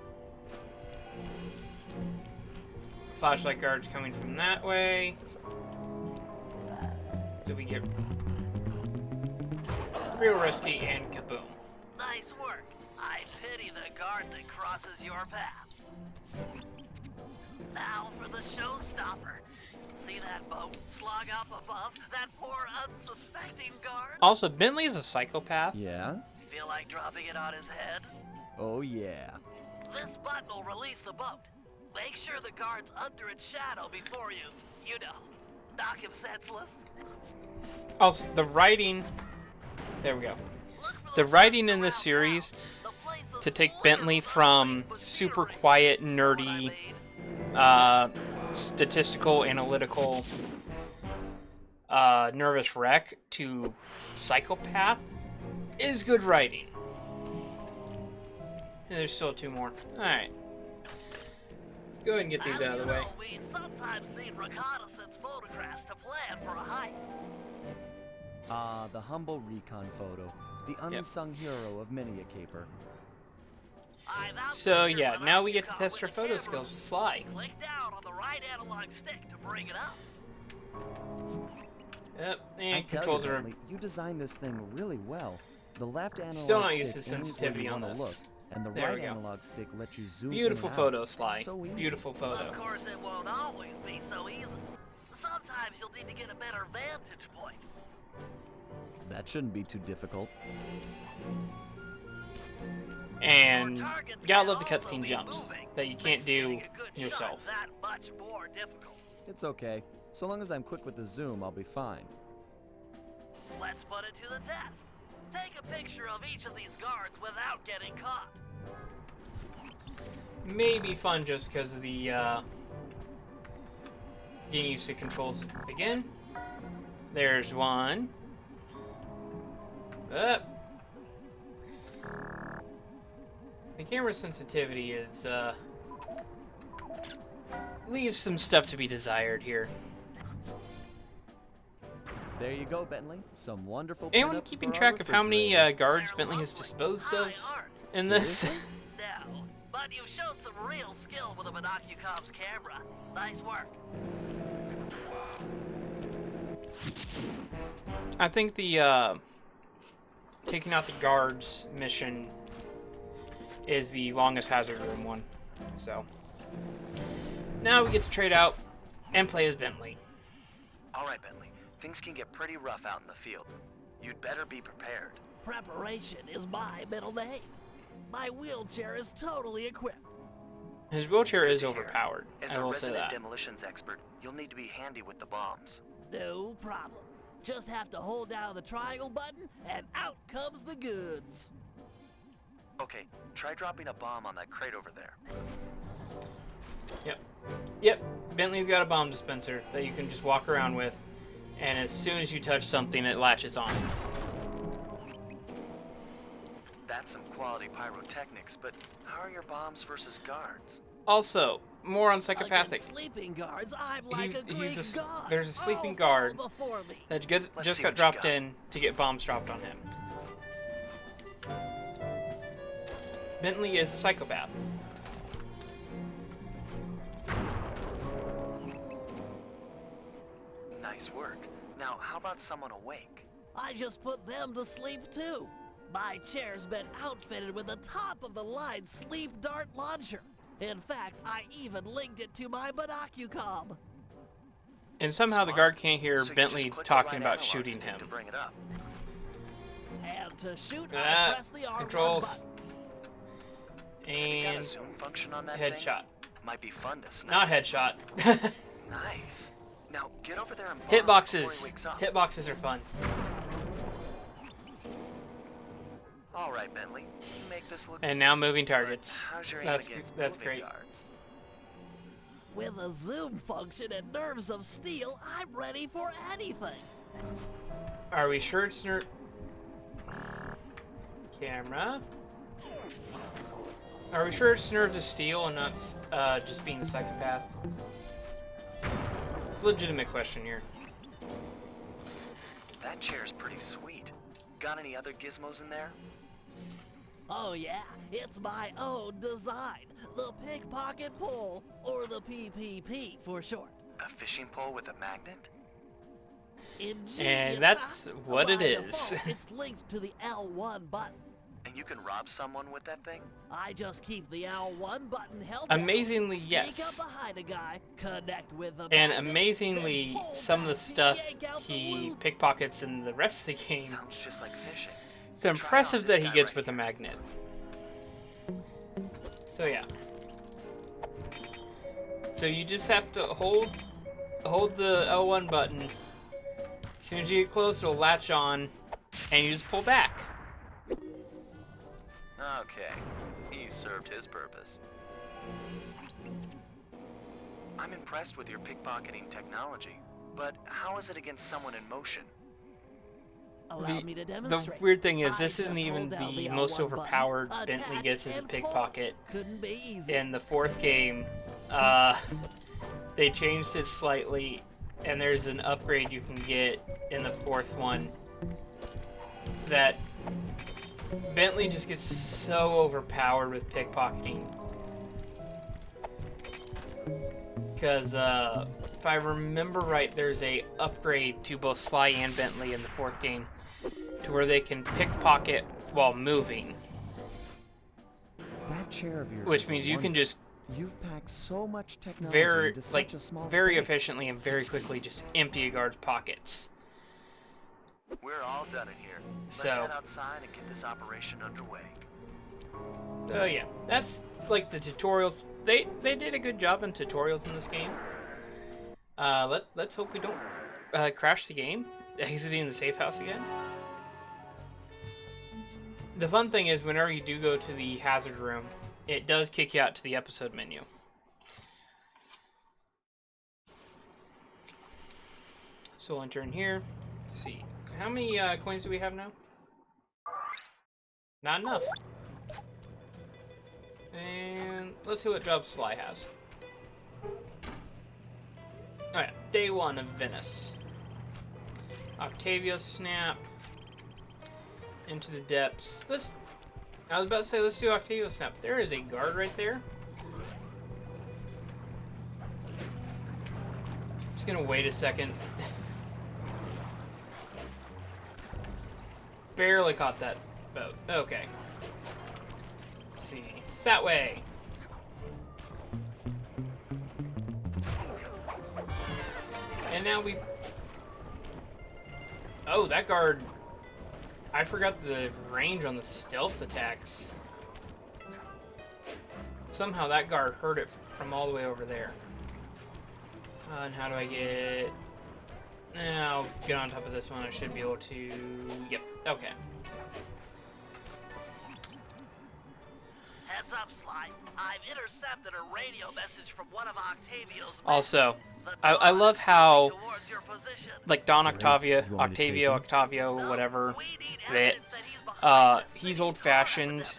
Flashlight guard's coming from that way. So we get real risky and kaboom. Nice work. I pity the guard that crosses your path. Now for the showstopper. See that boat slug up above? That poor unsuspecting guard? Also, Bentley is a psychopath. Yeah? Feel like dropping it on his head? Oh, yeah. This button will release the boat. Make sure the guard's under its shadow before you know, knock him senseless. Also, the writing... There we go. The writing in this series to take Bentley from super quiet, nerdy, statistical, analytical, nervous wreck to psychopath is good writing. And there's still 2 more. Alright. Let's go ahead and get these out of the way. We sometimes need reconnaissance photographs to plan for a heist. The humble recon photo. The unsung hero of many a caper. So yeah, now we get to test our photo skills with Sly. Click down on the right analog stick to bring it up. Yep, I and tell controls you, are... Bentley, you designed this thing really well. The left analog Still not stick used to aims where you sensitivity on wanna this. look, and the There right we go. analog stick lets you zoom Beautiful in and photo, out. Sly. So easy. Beautiful photo. Of course, it won't always be so easy. Sometimes you'll need to get a better vantage point. That shouldn't be too difficult. And you gotta love the cutscene jumps that you can't do yourself. That much more difficult. It's okay. So long as I'm quick with the zoom, I'll be fine. Let's put it to the test. Take a picture of each of these guards without getting caught. Maybe fun just because of the getting used to controls again. There's one. Up. The camera sensitivity is leaves some stuff to be desired here. There you go, Bentley. Some wonderful. Anyone pinups keeping for our track of how many refrigerator. guards Bentley has disposed of in this? Seriously? No, but you showed some real skill with a Monocucom's camera. Nice work. I think the taking out the guards mission is the longest hazard room one. So now we get to trade out and play as Bentley. All right, Bentley. Things can get pretty rough out in the field. You'd better be prepared. Preparation is my middle name. My wheelchair is totally equipped. His wheelchair is Good to hear. overpowered. As I a will say resident that. demolitions expert, you'll need to be handy with the bombs. No problem. Just have to hold down the triangle button, and out comes the goods. Okay, try dropping a bomb on that crate over there. Yep, Bentley's got a bomb dispenser that you can just walk around with, and as soon as you touch something, it latches on. That's some quality pyrotechnics, but how are your bombs versus guards? Also, more on psychopathic. Against sleeping guards, I'm like a Greek He's god. there's a sleeping All guard fall before me. that Let's just see got what you dropped got. in to get bombs dropped on him. Bentley is a psychopath. Nice work. Now, how about someone awake? I just put them to sleep too. My chair's been outfitted with a top-of-the-line sleep dart launcher. In fact, I even linked it to my Monocucom. And somehow the Smart. guard can't hear So you Bentley just click the talking right about analog shooting stick him. to bring it up. And to shoot, I Ah, press the R1 controls. button. You got a And zoom function on that thing? headshot. Might be fun to snipe. Not headshot. Nice. Now get over there and bomb before he Hitboxes. wakes up. Hitboxes are fun. All right, Bentley. You make this look. And now moving targets. How's your aim That's against that's moving great. guards? With a zoom function and nerves of steel, I'm ready for anything. Are we sure it's camera? Are we sure it's nerves of steel and not just being a psychopath? Legitimate question here. That chair's pretty sweet. Got any other gizmos in there? Oh yeah, it's my own design. The pickpocket pole, or the PPP for short. A fishing pole with a magnet? Ingenious, And that's huh? what it By is. default, it's linked to the L1 button. And you can rob someone with that thing? I just keep the L1 button held Amazingly, down, sneak yes. up behind a guy, connect with the And magnet, amazingly, then pull some of the back to stuff yank out the he loop. pickpockets in the rest of the game, Sounds just like fishing. it's Try it impressive on that this he guy gets right with a here. magnet. So yeah. So you just have to hold the L1 button. As soon as you get close, it'll latch on, and you just pull back. Okay, he served his purpose. I'm impressed with your pickpocketing technology, but how is it against someone in motion? Allow me to The demonstrate. weird thing is, I this isn't just even hold down the the most L1 overpowered button, Bentley attach gets as a and pull. pickpocket. Couldn't be easy. In the fourth game, they changed it slightly, and there's an upgrade you can get in the fourth one that Bentley just gets so overpowered with pickpocketing. Because if I remember right, there's a upgrade to both Sly and Bentley in the fourth game to where they can pickpocket while moving. That chair of yours Which is a means you can wonder. just You've packed so much technology very into such a small space. efficiently and very quickly just empty a guard's pockets. We're all done in here. Let's So- head outside and get this operation underway. Oh yeah, that's like the tutorials. They did a good job in tutorials in this game. Let's hope we don't crash the game, exiting the safe house again. The fun thing is, whenever you do go to the hazard room, it does kick you out to the episode menu. So we'll enter in here. Let's see, how many coins do we have now? Not enough. And let's see what jobs Sly has. Oh yeah, day 1 of Venice. Octavio Snap. Into the depths. I was about to say, let's do Octavio Snap. There is a guard right there. I'm just gonna wait a second. Barely caught that boat. Okay. Let's see. It's that way. And now we... Oh, that guard... I forgot the range on the stealth attacks. Somehow that guard heard it from all the way over there. And how do I get... I'll get on top of this one. I should be able to... Yep, okay. Heads up, Sly. I've intercepted a radio message from one of Octavio's men. Also, The I dawn love is how, moving towards your position. like, Don Great. Octavio, You want me to take him? Octavio, whatever, We need that, evidence that he's behind the he's city's old-fashioned car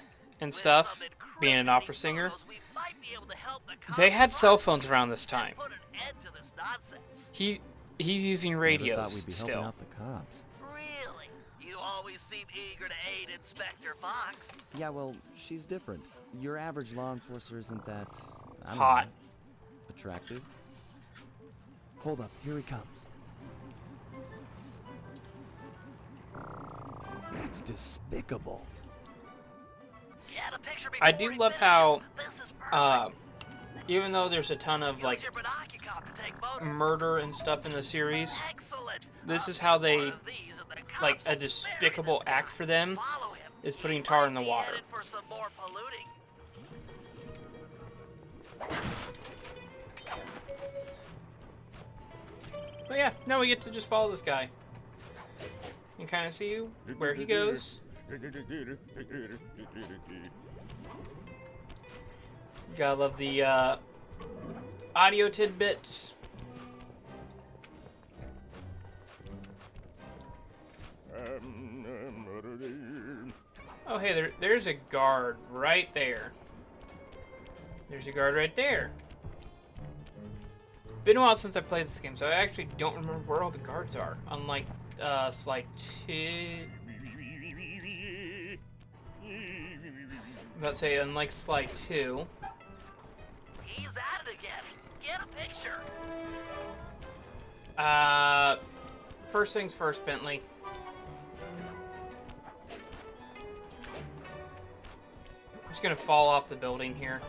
and With stuff, some being an opera singer. photos, we might be able to help the They had cops cell phones around this time. put an end to this nonsense. He's using Never thought radios we'd be helping still. out the cops. Really? You always seem eager to aid Inspector Fox. Yeah, well, she's different. Your average law enforcer isn't that... I don't Hot. know, attractive. Hold up, here he comes. That's despicable. Get a picture I before do he love finishes. how, This is perfect. even though there's a ton of, Use like, your binocular to take photos. murder and stuff in the series, Excellent. this is I'll how take they, one of these and the cops like, will a bury despicable this guy. act for them Follow him. is putting He tar might in the be water. headed for some more polluting. But yeah, now we get to just follow this guy and kind of see where he goes. Gotta love the audio tidbits. Oh hey, there's a guard right there. There's a guard right there. It's been a while since I played this game, so I actually don't remember where all the guards are. Unlike Slide 2. About to say, unlike Slide 2. He's at it again. Get a picture. First things first, Bentley. I'm just gonna fall off the building here.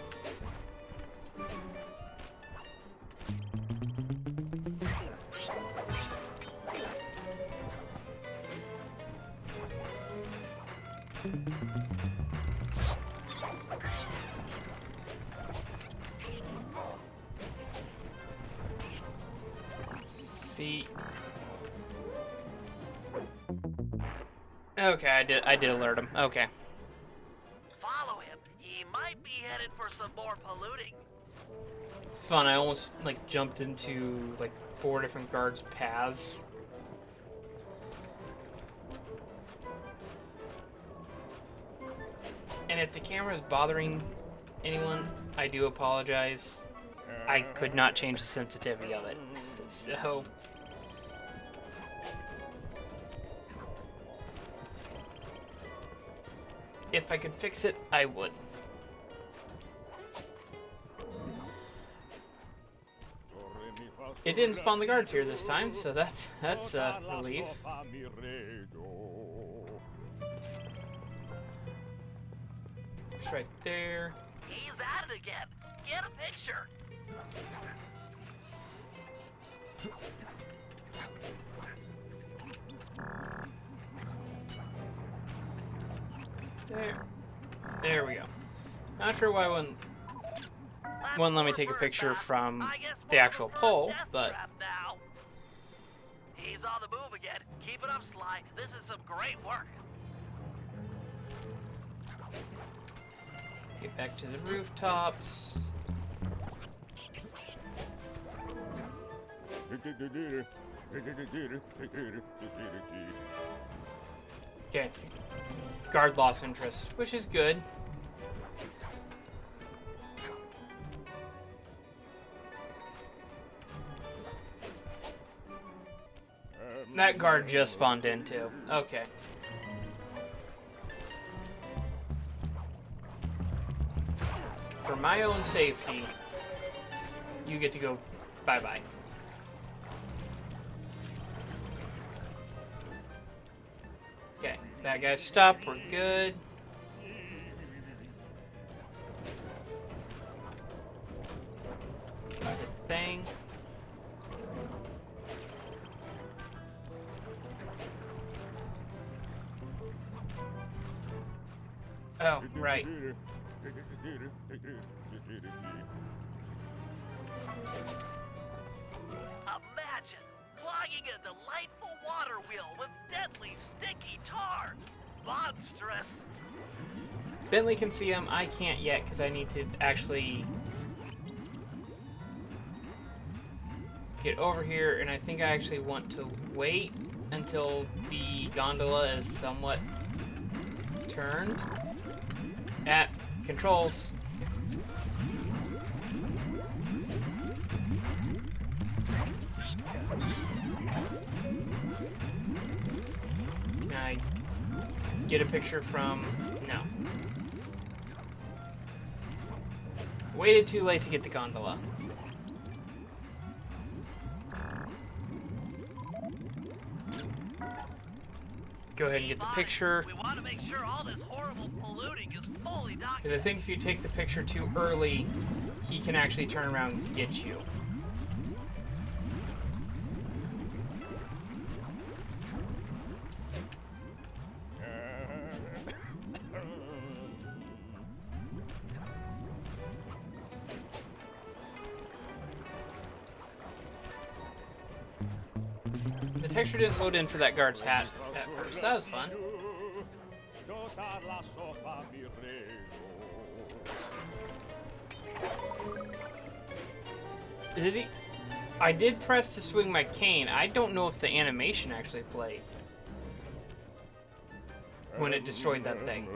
See. Okay, I did alert him. Okay. Follow him. He might be headed for some more polluting. It's fun. I almost like jumped into like 4 different guards' paths. And if the camera is bothering anyone, I do apologize. I could not change the sensitivity of it. So if I could fix it, I would. It didn't spawn the guards here this time, so that's a relief. It's right there. He's at it again. Get a picture. There we go. Not sure why one let me take a picture from the actual pole, but he's on the move again. Keep it up, Sly. This is some great work. Get back to the rooftops. Okay. Guard lost interest, which is good. That guard just spawned in too. Okay. For my own safety, you get to go bye-bye. Okay, that guy's stopped. We're good. Got the thing. Oh, right. Imagine clogging a delightful water wheel with deadly sticky tar. Monstrous. Bentley can see him. I can't yet because I need to actually get over here, and I think I actually want to wait until the gondola is somewhat turned. At controls. Can I get a picture from... No. Waited too late to get the gondola. Go ahead and get the picture. We want to make sure all this horrible polluting is fully documented. Because I think if you take the picture too early, he can actually turn around and get you. The texture didn't load in for that guard's hat at first. That was fun. Did he? I did press to swing my cane. I don't know if the animation actually played when it destroyed that thing.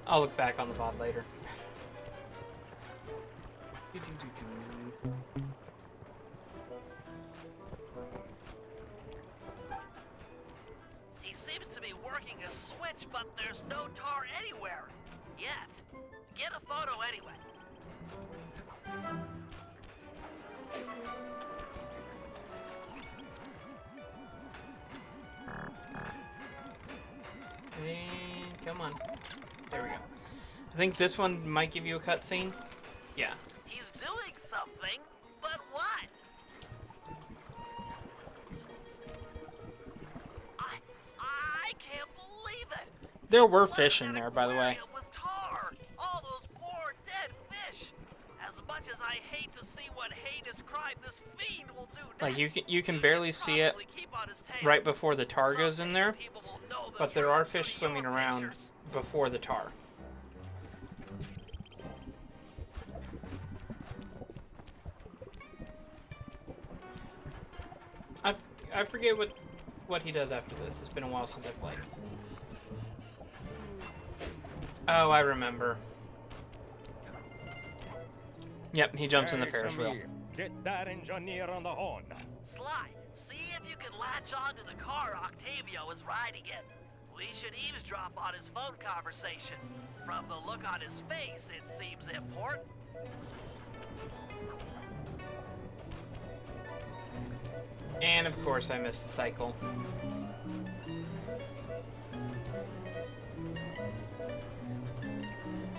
I'll look back on the VOD later. switch, but there's no tar anywhere. Yet. Get a photo anyway. And come on. There we go. I think this one might give you a cutscene. Yeah. He's doing something, but what? I can't believe it. There were fish in there, by the way. With tar. All those poor dead fish. As much as I hate to see what heinous crime this fiend will do next, Like you can barely see it right before the tar goes in there, but there are fish swimming around before the tar. I forget what he does after this. It's been a while since I played. Oh, I remember. Yep, he jumps in the Ferris wheel. Get that engineer on the horn. Sly, see if you can latch onto the car Octavio is riding in. We should eavesdrop on his phone conversation. From the look on his face, it seems important. And of course I missed the cycle.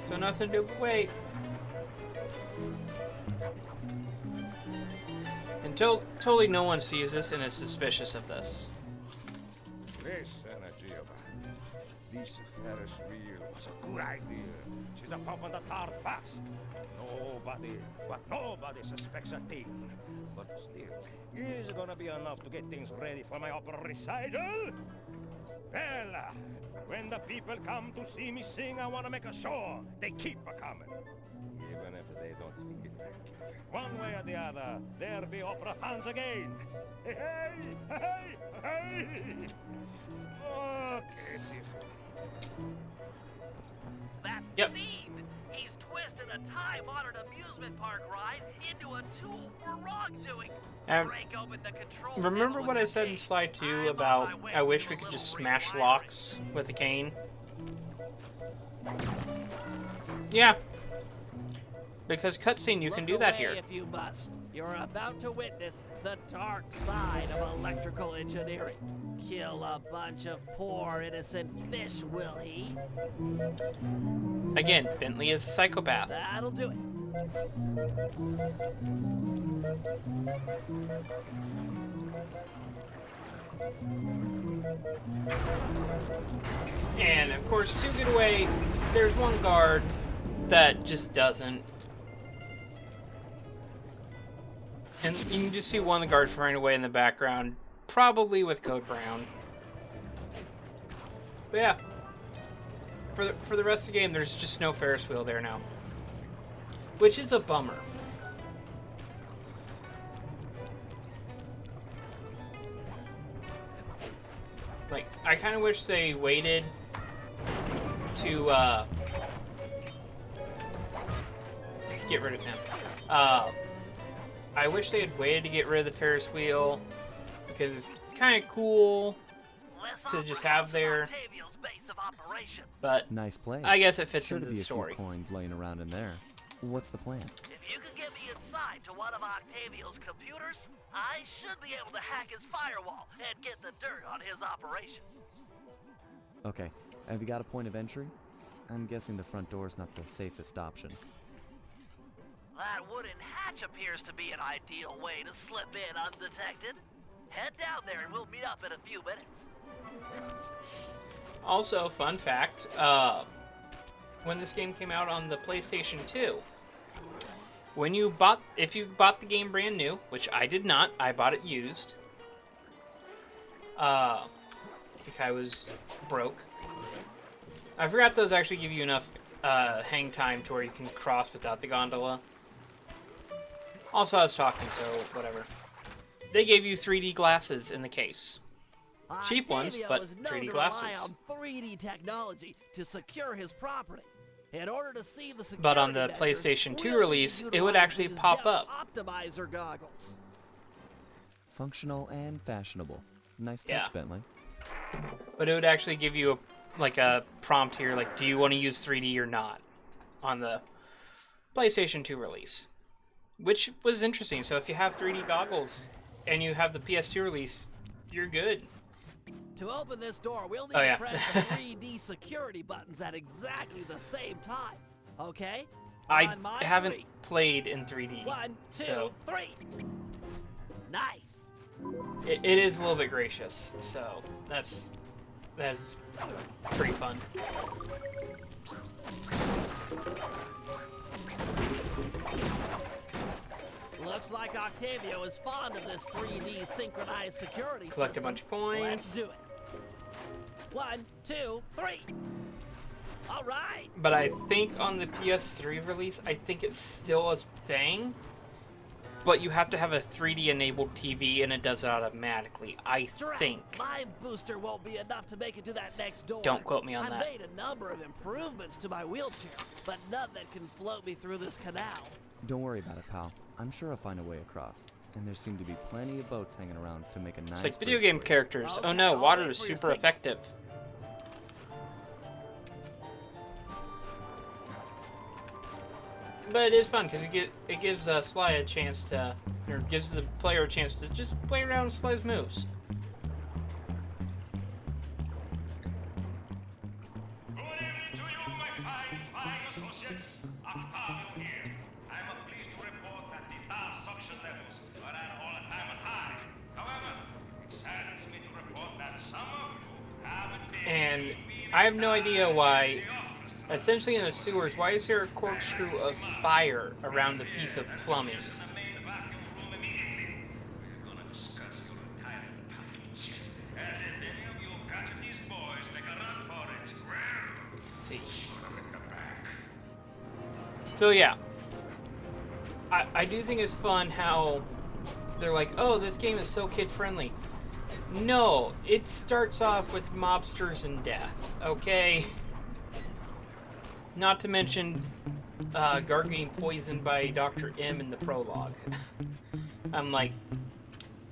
So nothing to do but wait. Until totally no one sees this and is suspicious of this. Listen, Giovanni. This Ferris wheel was a good idea. She's a pumping the tar fast. Nobody suspects a thing. But still, is it gonna be enough to get things ready for my opera recital? Well, when the people come to see me sing, I want to make sure they keep a-coming. Even if they don't feel like it. One way or the other, there be opera fans again. Hey, hey, hey, hey! Okay, sis. That Yep. fiend! He's twisted a time-honored amusement park ride into a tool for wrongdoing. Break open the control Remember panel what with I the said in key. slide 2 I'm on about my way I wish to we a could just little smash refinery. locks with a cane? Yeah. Because cutscene, you can do that here. If you must. You're about to witness the dark side of electrical engineering. Kill a bunch of poor innocent fish, will he? Again, Bentley is a psychopath. That'll do it. And of course, to get away, there's one guard that just doesn't. And you can just see one of the guards running away in the background, probably with Code Brown. But yeah, for the rest of the game, there's just no Ferris wheel there now, which is a bummer. Like, I kind of wish they waited to get rid of him. I wish they had waited to get rid of the Ferris wheel, because it's kind of cool to just have there. But nice place. I guess it fits Sure into to the be story. A few coins laying around in there. What's the plan? If you can get me inside to one of Octavio's computers, I should be able to hack his firewall and get the dirt on his operation. Okay, have you got a point of entry? I'm guessing the front door's not the safest option. That wooden hatch appears to be an ideal way to slip in undetected. Head down there and we'll meet up in a few minutes. Also, fun fact, when this game came out on the PlayStation 2, if you bought the game brand new, which I did not, I bought it used, because I was broke. I forgot those actually give you enough hang time to where you can cross without the gondola. Also, I was talking, so whatever. They gave you 3D glasses in the case. Cheap ones, but 3D glasses. Rely on 3D technology to secure his property. In order to see the security But on the measures, PlayStation 2 we'll release, it would utilize actually his pop depth up. Optimizer goggles. Functional and fashionable. Nice touch, Yeah. Bentley. But it would actually give you like a prompt here, like, do you want to use 3D or not on the PlayStation 2 release, which was interesting. So if you have 3D goggles and you have the PS2 release, you're good. To open this door, we'll need to press the 3D security buttons at exactly the same time. Okay? I haven't played in 3D. 1, 2, so 3. Nice. It is a little bit gracious, so that's pretty fun. Looks like Octavio is fond of this 3D synchronized security Collect system. a bunch of coins. Let's do it. 1, 2, 3. All right. But I think on the PS3 release, I think it's still a thing. But you have to have a 3D enabled TV, and it does it automatically. I think. My booster won't be enough to make it to that next door. Don't quote me on that. I made a number of improvements to my wheelchair, but none that can float me through this canal. Don't worry about it, pal. I'm sure I'll find a way across. And there seem to be plenty of boats hanging around to make a nice. It's like video game bridge characters. Okay, Oh no, I'll water wait is for your super signal. effective. But it is fun because it gives Sly a chance to, or gives the player a chance to just play around with Sly's moves. Good evening to you, my fine associates. Octavio here. I'm pleased to report that the tar suction levels are at all-time high. However, it saddens me to report that some of you haven't been And keeping I have no idea why, the office. essentially in the sewers, why is there a corkscrew of fire around the piece of plumbing? In the main vacuum room immediately. We're gonna discuss your retirement package. And if any of you catch these boys, make a run for it. Well, See. shoot 'em in the back. So yeah, I do think it's fun how they're like, oh, this game is so kid-friendly. No, it starts off with mobsters and death, okay? Not to mention Guard getting poisoned by Dr. M in the prologue. I'm like,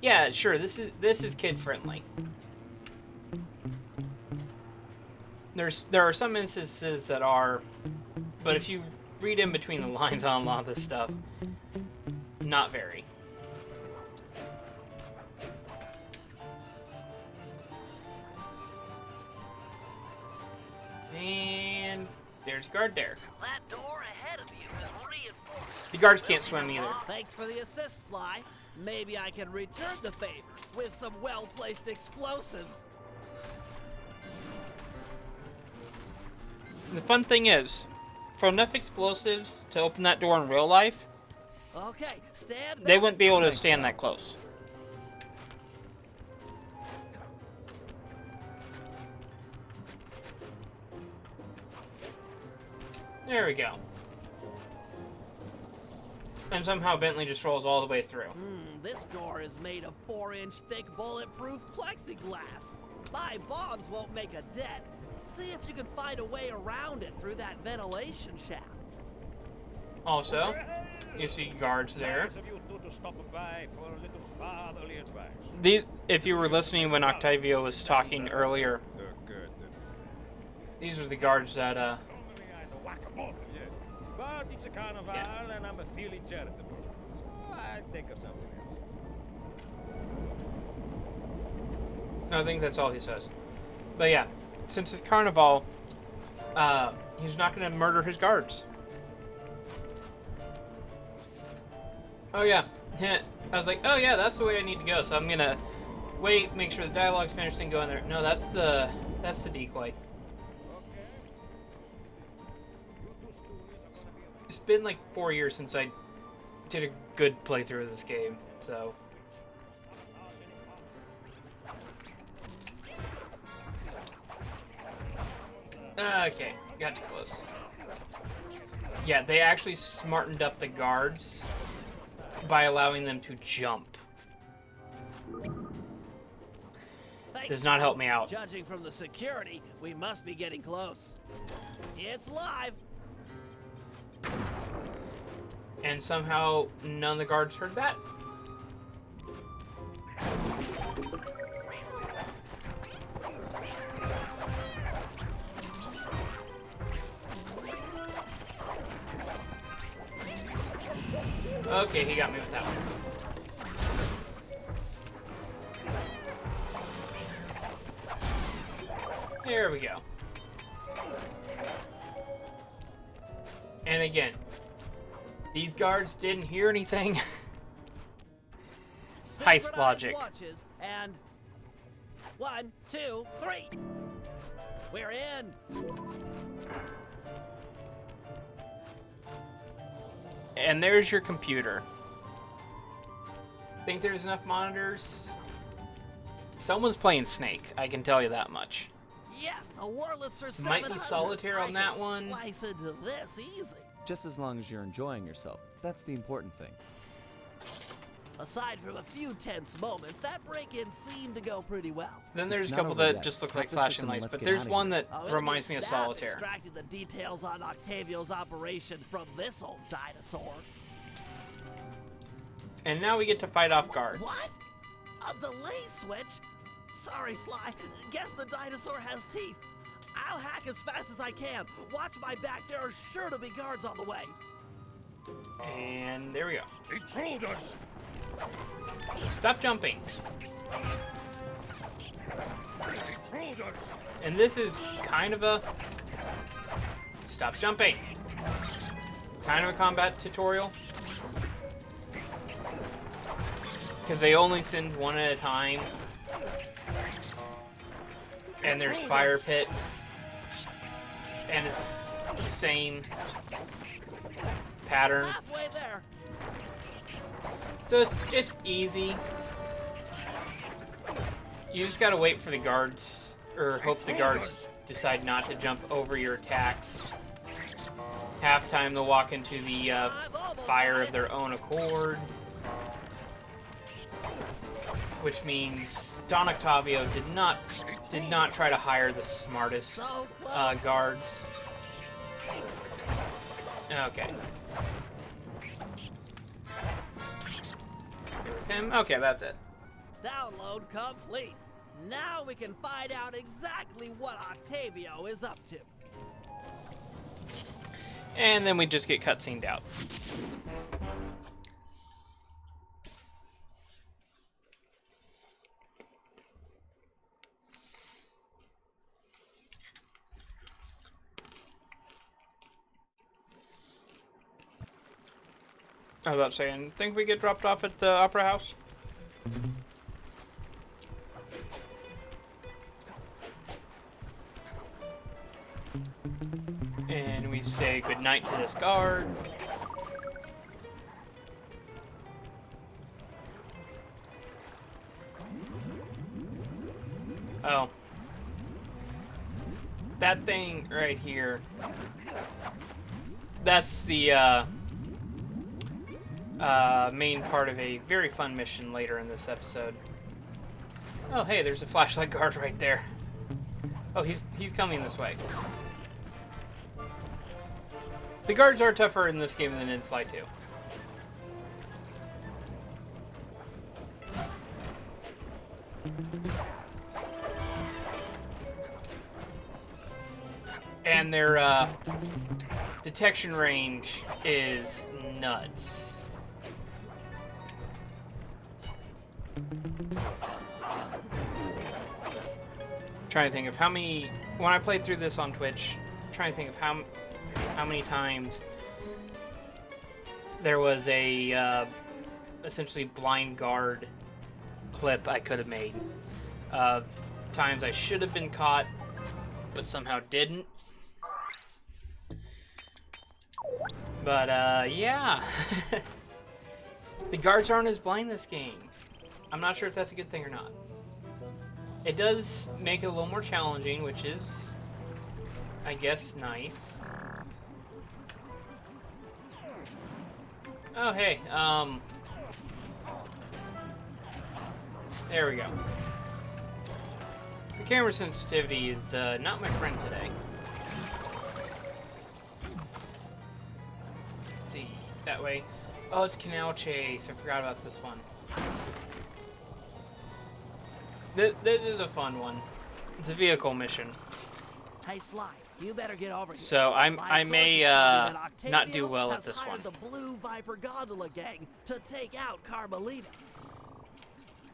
yeah, sure, this is kid-friendly. There are some instances that are, but if you read in between the lines on a lot of this stuff, not very. And there's a guard there. That door ahead of you is reinforced. The guards can't swim either. Thanks for the assist, Sly. Maybe I can return the favor with some well-placed explosives. The fun thing is, for enough explosives to open that door in real life, Okay, stand they back. wouldn't be able to stand that close. There we go. And somehow Bentley just rolls all the way through. This door is made of 4-inch thick bulletproof plexiglass. My bombs won't make a dent. See if you can find a way around it through that ventilation shaft. Also, you see guards there. Nice of you two to stop by for a little fatherly advice. If you were listening when Octavio was talking earlier, Good. these are the guards that, Normally I'm a whack-a-mole, yeah. But it's a carnival and I'm feeling charitable. So I think of something else. I think that's all he says. But yeah, since it's Carnival, he's not going to murder his guards. Oh yeah, I was like, oh yeah, that's the way I need to go. So I'm gonna wait, make sure the dialogue's finished, then go in there. No, that's the decoy. It's been like 4 years since I did a good playthrough of this game, so. Okay, got too close. Yeah, they actually smartened up the guards by allowing them to jump. Does not help me out. Judging from the security, we must be getting close. It's live. And somehow none of the guards heard that. Okay, he got me with that one. There we go. And again, these guards didn't hear anything. Heist logic. Watches and 1, 2, 3. We're in. And there's your computer. Think there's enough monitors? Someone's playing Snake, I can tell you that much. Yes, a Wurlitzer 700. Might be solitaire on that one. Slice into this easy. Just as long as you're enjoying yourself. That's the important thing. Aside from a few tense moments, that break-in seemed to go pretty well. Then there's It's a not couple over that yet. just look Hack like the flashing system and lights, let's but get there's outta one here. that reminds me of Solitaire. Extracting the details on Octavio's operation from this old dinosaur. And now we get to fight off guards. What? A delay switch? Sorry, Sly. Guess the dinosaur has teeth. I'll hack as fast as I can. Watch my back. There are sure to be guards on the way. And there we go. Intruders! Stop jumping. Intruders! And this is kind of a... Stop jumping. Kind of a combat tutorial. Because they only send one at a time. And there's fire pits. And it's the same pattern. Halfway there. So it's easy. You just gotta wait for the guards, or hope the guards decide not to jump over your attacks. Half time they'll walk into the fire of their own accord. Which means Don Octavio did not try to hire the smartest guards. Okay. Him? Okay, that's it. Download complete. Now we can find out exactly what Octavio is up to. And then we just get cutscened out. I was about to say, and think we get dropped off at the Opera House? And we say goodnight to this guard. Oh. That thing right here. That's the, main part of a very fun mission later in this episode. Oh, hey, there's a flashlight guard right there. Oh, he's coming this way. The guards are tougher in this game than in Sly 2. And their detection range is nuts. Trying to think of how many, when I played through this on Twitch, trying to think of how many times there was a essentially blind guard clip I could have made. Times I should have been caught, but somehow didn't. But yeah. The guards aren't as blind this game. I'm not sure if that's a good thing or not. It does make it a little more challenging, which is, I guess, nice. Oh, hey, there we go. The camera sensitivity is not my friend today. Let's see, that way. Oh, it's Canal Chase. I forgot about this one. This is a fun one. It's a vehicle mission. Hey, Sly, you better get over here. So I My may sources tell me that not do Octavio well has at this hired one. the Blue Viper Gondola gang to take out Carmelita.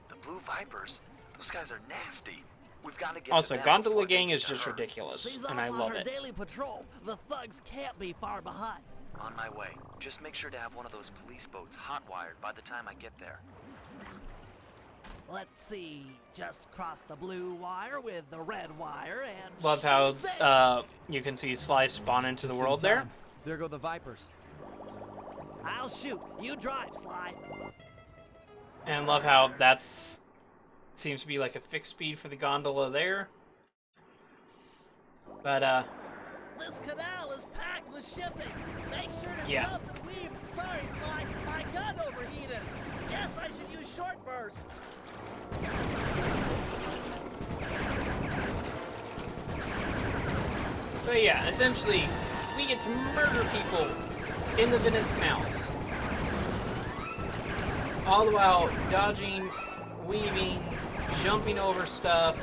The Blue Vipers? Those guys are nasty. We've got to get Also, to them Gondola before they Gang get is to just her. ridiculous, She's and off I on love her it. daily patrol. The thugs can't be far behind. On my way. Just make sure to have one of those police boats hot-wired by the time I get there. Let's see, just cross the blue wire with the red wire and... Love how you can see Sly spawn into the world there. There go the Vipers. I'll shoot. You drive, Sly. And love how that's seems to be like a fixed speed for the gondola there. But This canal is packed with shipping. Make sure to yeah. jump and weave. Sorry, Sly, my gun overheated. Guess I should use short burst. But yeah, essentially, we get to murder people in the Venice canals. All the while dodging, weaving, jumping over stuff.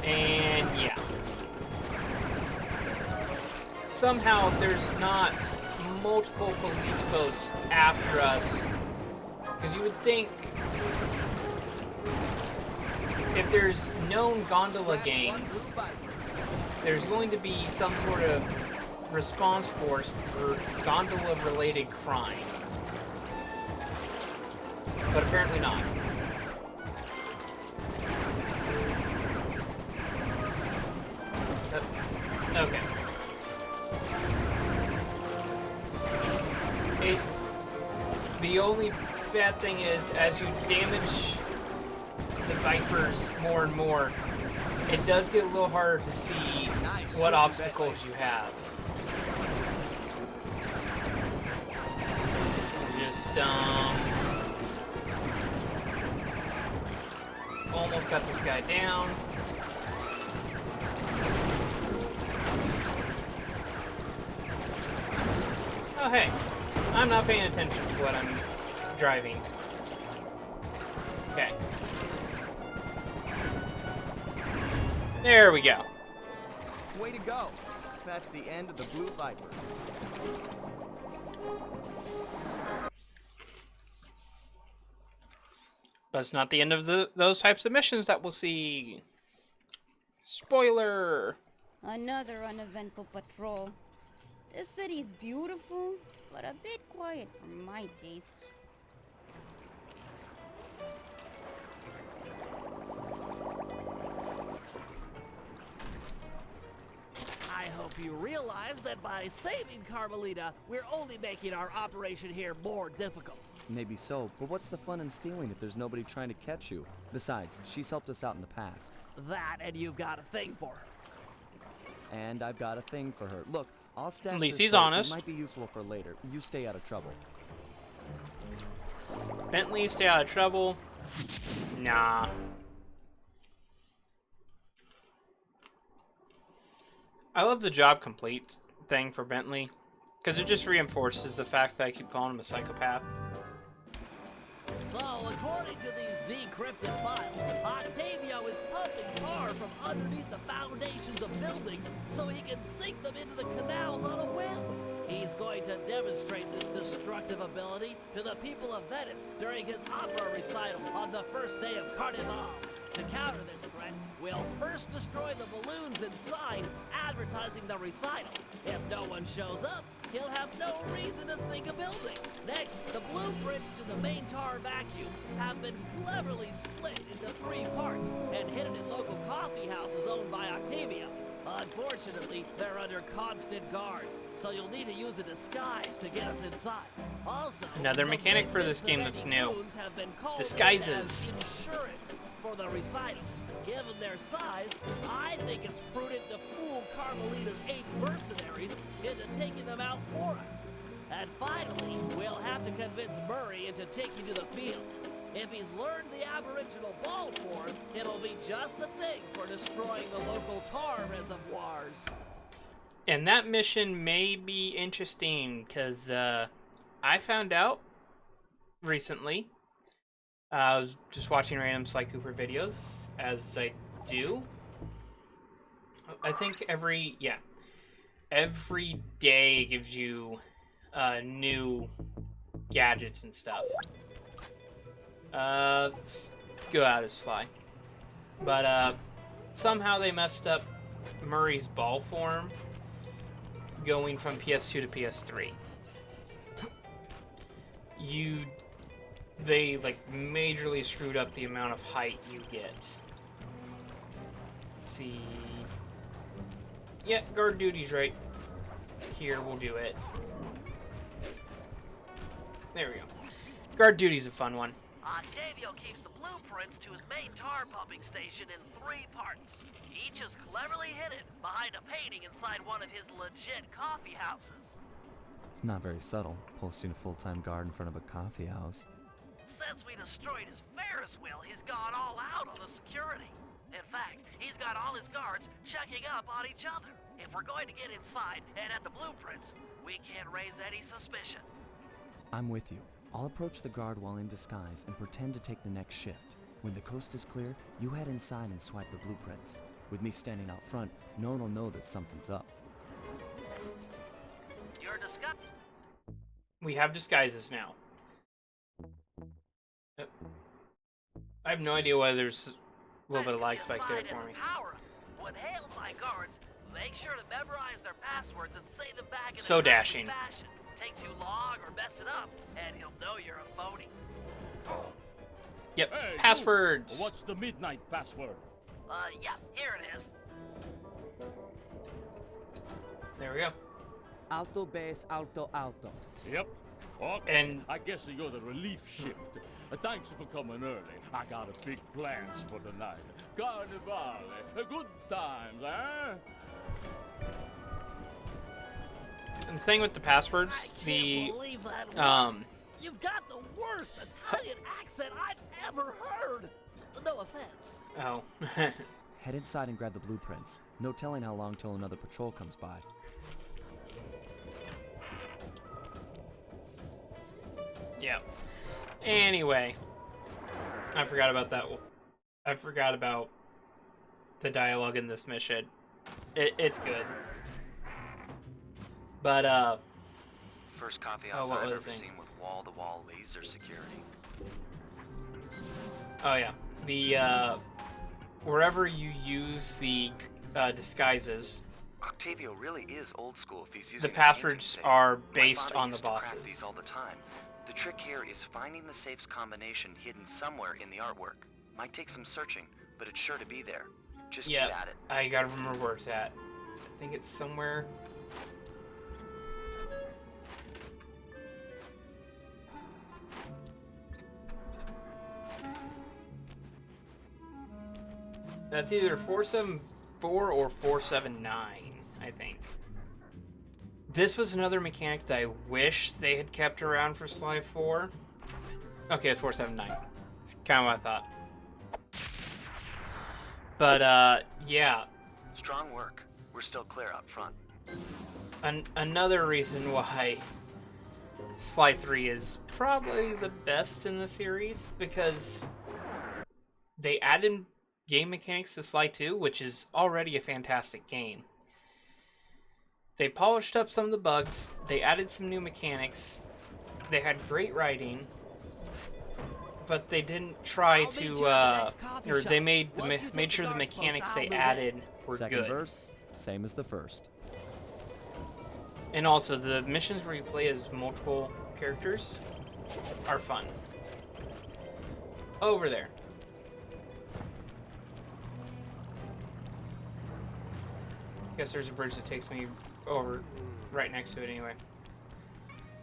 And yeah. Somehow there's not multiple police boats after us. Because you would think if there's known gondola gangs, there's going to be some sort of response force for gondola-related crime. But apparently not. Okay. The only bad thing is, as you damage the Vipers more and more, it does get a little harder to see what obstacles you have. Just, almost got this guy down. Oh, hey. I'm not paying attention to what I'm driving. Okay. There we go. Way to go. That's the end of the Blue Viper. But it's not the end of those types of missions that we'll see. Spoiler! Another uneventful patrol. This city's beautiful, but a bit quiet for my taste. I hope you realize that by saving Carmelita, we're only making our operation here more difficult. Maybe so, but what's the fun in stealing if there's nobody trying to catch you? Besides, she's helped us out in the past. That, and you've got a thing for her. And I've got a thing for her. Look, I'll stash At least this he's boat. honest. It might be useful for later. You stay out of trouble. Bentley, stay out of trouble. Nah. I love the job complete thing for Bentley, because it just reinforces the fact that I keep calling him a psychopath. So, according to these decrypted files, Octavio is pumping tar from underneath the foundations of buildings so he can sink them into the canals on a whim. He's going to demonstrate this destructive ability to the people of Venice during his opera recital on the first day of Carnival. To counter this threat, we'll first destroy the balloons and sign advertising the recital. If no one shows up, he'll have no reason to sink a building. Next, the blueprints to the main tar vacuum have been cleverly split into 3 parts and hidden in local coffee houses owned by Octavia. Unfortunately, they're under constant guard, so you'll need to use a disguise to get us inside. Also, Another mechanic for this game that's new. Disguises. Insurance for the recital. Given their size, I think it's prudent to fool Carmelita's 8 mercenaries into taking them out for us. And finally, we'll have to convince Murray into taking to the field. If he's learned the aboriginal ball form, it'll be just the thing for destroying the local tar reservoirs. And that mission may be interesting, because I found out recently I was just watching random Sly Cooper videos, as I do. I think every day gives you new gadgets and stuff. Let's go out of Sly. But somehow they messed up Murray's ball form going from PS2 to PS3. They like majorly screwed up the amount of height you get. Let's see. Yeah, guard duty's right here. We'll do it. There we go. Guard duty's a fun one. Octavio keeps the blueprints to his main tar pumping station in 3 parts. Each is cleverly hidden behind a painting inside one of his legit coffee houses. Not very subtle, posting a full-time guard in front of a coffee house. Since we destroyed his Ferris wheel, he's gone all out on the security. In fact, he's got all his guards checking up on each other. If we're going to get inside and at the blueprints, we can't raise any suspicion. I'm with you. I'll approach the guard while in disguise and pretend to take the next shift. When the coast is clear, you head inside and swipe the blueprints. With me standing out front, no one will know that something's up. You're disgusting. We have disguises now. I have no idea why there's a little bit of lag spike there for me. When hailed by guards, make sure to memorize their passwords and say them back in So a dashing. fashion. Take too long or mess it up, and he'll know you're a phony. Yep, Hey, passwords. What's the midnight password? Yeah, here it is. There we go. Alto base, alto, alto. Yep. Okay. And I guess you're the relief shift. Thanks for coming early. I got a big plans for the night. Carnivale, good times, eh? And the thing with the passwords, Believe that one. You've got the worst Italian accent I've ever heard. No offense. Oh. Head inside and grab the blueprints. No telling how long till another patrol comes by. Yeah. Anyway, I forgot about that. I forgot about the dialogue in this mission. It's good. But, First coffee house what I've was ever it? seen with wall-to-wall laser security. oh yeah. The, wherever you use the, disguises, Octavio really is old school if he's using the a passwords painting safe. are My based father on the used to crack bosses. these all the time. The trick here is finding the safe's combination hidden somewhere in the artwork. Might take some searching, but it's sure to be there. Just Yeah, get at it. I gotta remember where it's at. I think it's somewhere. That's either 474 or 479, I think. This was another mechanic that I wish they had kept around for Sly 4. Okay, it's 479. It's kind of what I thought. But, yeah. Strong work. We're still clear up front. Another reason why Sly 3 is probably the best in the series, because they added game mechanics to Sly 2, which is already a fantastic game. They polished up some of the bugs, they added some new mechanics, they had great writing, but they didn't try to, or they made sure the mechanics they added were Second good. verse, same as the first. And also, the missions where you play as multiple characters are fun. Over there. Guess there's a bridge that takes me over right next to it anyway.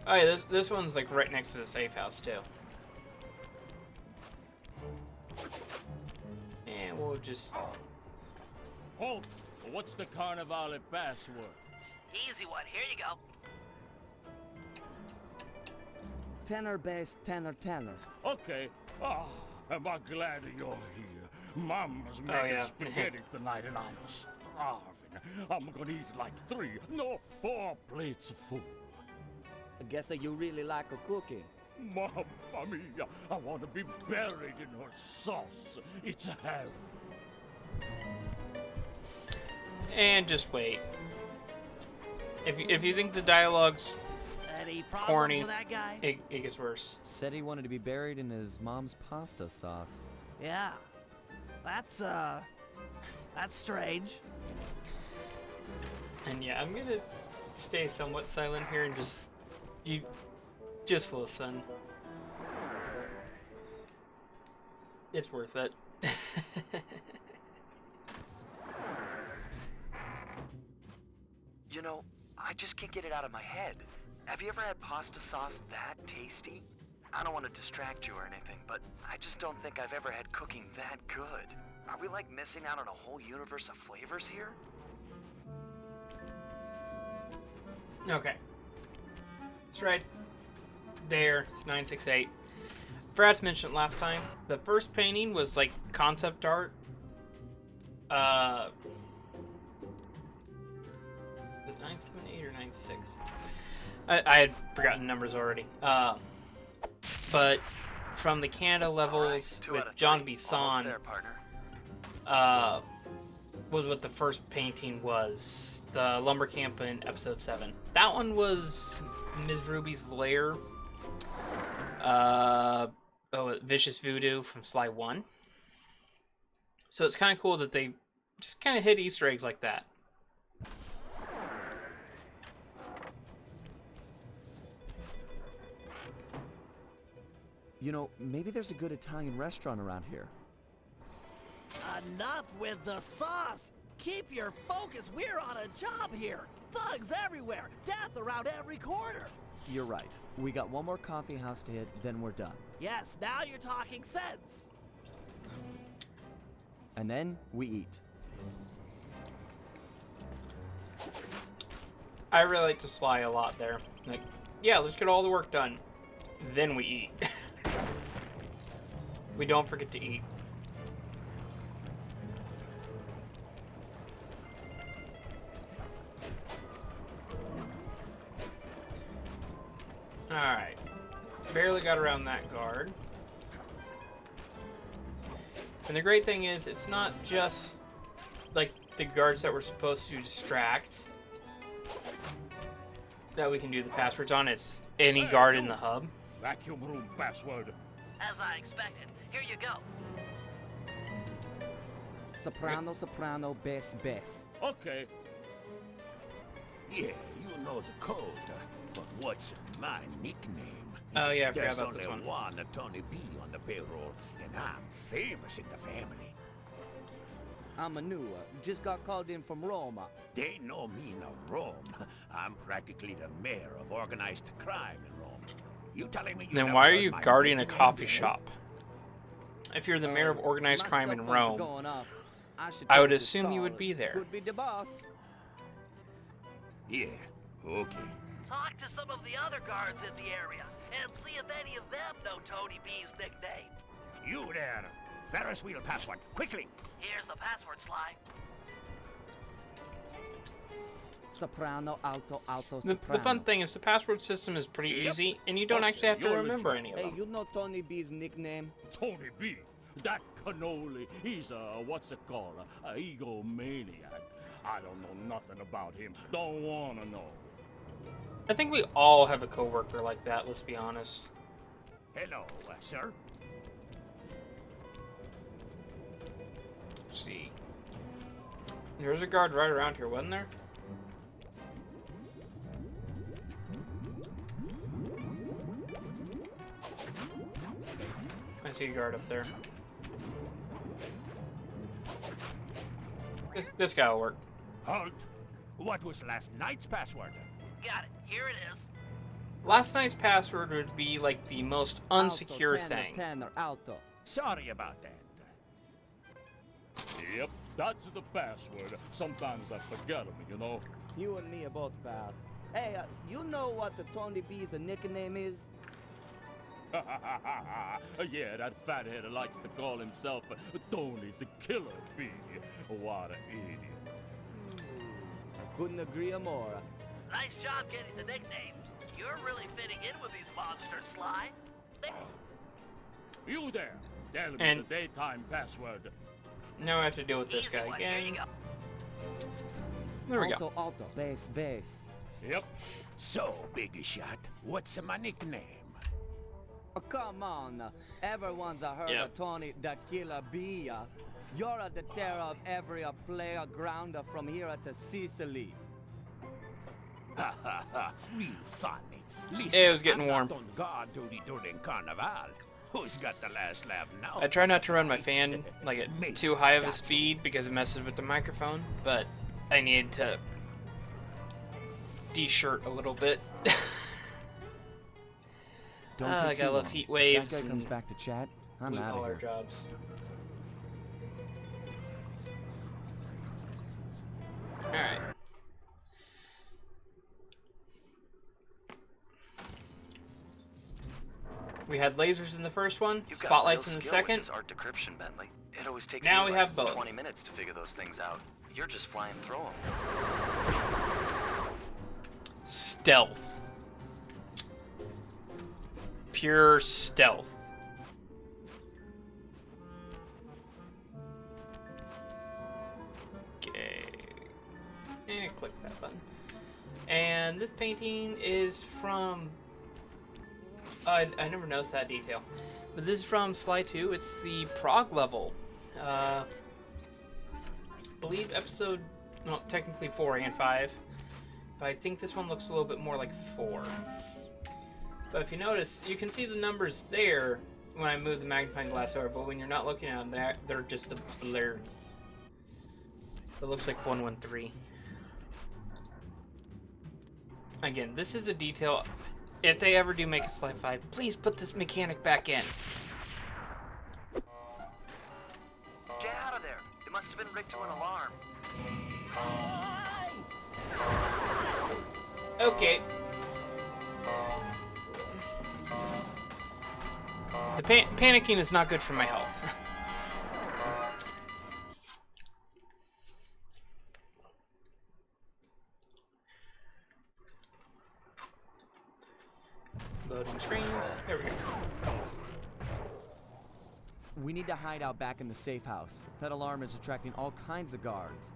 Oh yeah, this one's like right next to the safe house too. And we'll just... Halt! What's the Carnivale password? Easy one. Here you go. Tenor base, tenor, tenor. Okay. Ah, am I glad you're here. Mama's making yeah. spaghetti tonight and I'm starving. I'm gonna eat like 3, no 4 plates of food. I guess that you really like a cookie. Mamma mia, I want to be buried in her sauce. It's heaven. And just wait. If you think the dialogue's Any problems corny, with that guy? it gets worse. Said he wanted to be buried in his mom's pasta sauce. Yeah. That's strange. And yeah, I'm gonna stay somewhat silent here and just listen. It's worth it. You know, I just can't get it out of my head. Have you ever had pasta sauce that tasty? I don't want to distract you or anything, but I just don't think I've ever had cooking that good. Are we like missing out on a whole universe of flavors here? Okay. It's right there. It's 968. Forgot to mention it last time. The first painting was like concept art. Was it 978 or 96? I had forgotten numbers already. But from the Canada levels with John Bisson, was what the first painting was. The lumber camp in episode 7. That one was Ms. Ruby's lair. Vicious Voodoo from Sly 1. So it's kind of cool that they just kind of hit Easter eggs like that. You know, maybe there's a good Italian restaurant around here. Enough with the sauce! Keep your focus, we're on a job here! Thugs everywhere, death around every corner! You're right. We got one more coffee house to hit, then we're done. Yes, now you're talking sense! And then we eat. I really like to Sly a lot there. Like, yeah, let's get all the work done. Then we eat. We don't forget to eat. Alright. Barely got around that guard. And the great thing is, it's not just like the guards that we're supposed to distract that we can do the passwords on. It's any guard in the hub. Vacuum room password. As I expected. Here you go. Soprano, soprano, bass, bass. Okay. Yeah, you know the code. But what's my nickname? Oh yeah, I forgot There's about this only one. Tony B on the payroll, and I'm famous in the family. I'm a new, just got called in from Roma. They know me in Rome. I'm practically the mayor of organized crime in Rome. You telling me you Then never why are heard you my guarding a nickname coffee before? shop? If you're the mayor of organized My crime cell in phones are Rome, going off. should I would take this assume you call. would be there. Could be the boss. Yeah, okay. Talk to some of the other guards in the area and see if any of them know Tony B's nickname. You there. Ferris wheel password, quickly. Here's the password, Sly. Soprano, alto, alto, The soprano. fun thing is the password system is pretty Yep. easy, and you don't actually have to You're remember legit. any of Hey, them. you know Tony B's nickname? Tony B. That cannoli. He's a, what's it called? A egomaniac. I don't know nothing about him. Don't wanna know. I think we all have a coworker like that, let's be honest. Hello, sir. Let's see. There was a guard right around here, wasn't there? I see a guard up there. This guy will work. Halt. What was last night's password? Got it. Here it is. Last night's password would be like the most unsecure Alto, tenor, thing. tenor, alto. Sorry about that. Yep, that's the password. Sometimes I forget them, you know. You and me are both bad. Hey, you know what the Tony B's nickname is? Yeah, that fathead likes to call himself Tony the Killer Bee. What an idiot. Couldn't agree more. Nice job getting the nickname. You're really fitting in with these monsters, Sly. You there. Tell me And- the daytime password. Now I have to deal with this guy again. There we go. Alto, base. Yep. So, Big Shot, what's my nickname? Oh, come on. Everyone's heard Yep. of Tony the Killer Bee. You're the terror of every player grounder from here to Sicily. Ha ha ha, real funny. It was getting I'm warm. not on guard duty during Carnival. Who's got the last laugh now? I try not to run my fan like at too high of a speed because it messes with the microphone, but I need to de-shirt a little bit. Don't I take gotta too love long. heat waves That guy comes and back to chat. I'm out of blue-collar here. jobs. Alright. We had lasers in the first one, You've got spotlights real in the skill with second. this art decryption, Bentley. It always takes Now me we like have both. 20 minutes to figure those things out. You're just flying through them. Stealth. Pure stealth. Okay. And click that button. And this painting is from... I never noticed that detail. But this is from Sly 2. It's the Prague level. I believe episode... Well, technically 4 and 5. But I think this one looks a little bit more like 4. But if you notice, you can see the numbers there when I move the magnifying glass over, but when you're not looking at them, they're just a blur. It looks like 113. Again, this is a detail. If they ever do make a Sly 5, please put this mechanic back in. Get out of there! It must have been rigged to an alarm. Okay. The panicking is not good for my health. Loading screens. There we go. We need to hide out back in the safe house. That alarm is attracting all kinds of guards.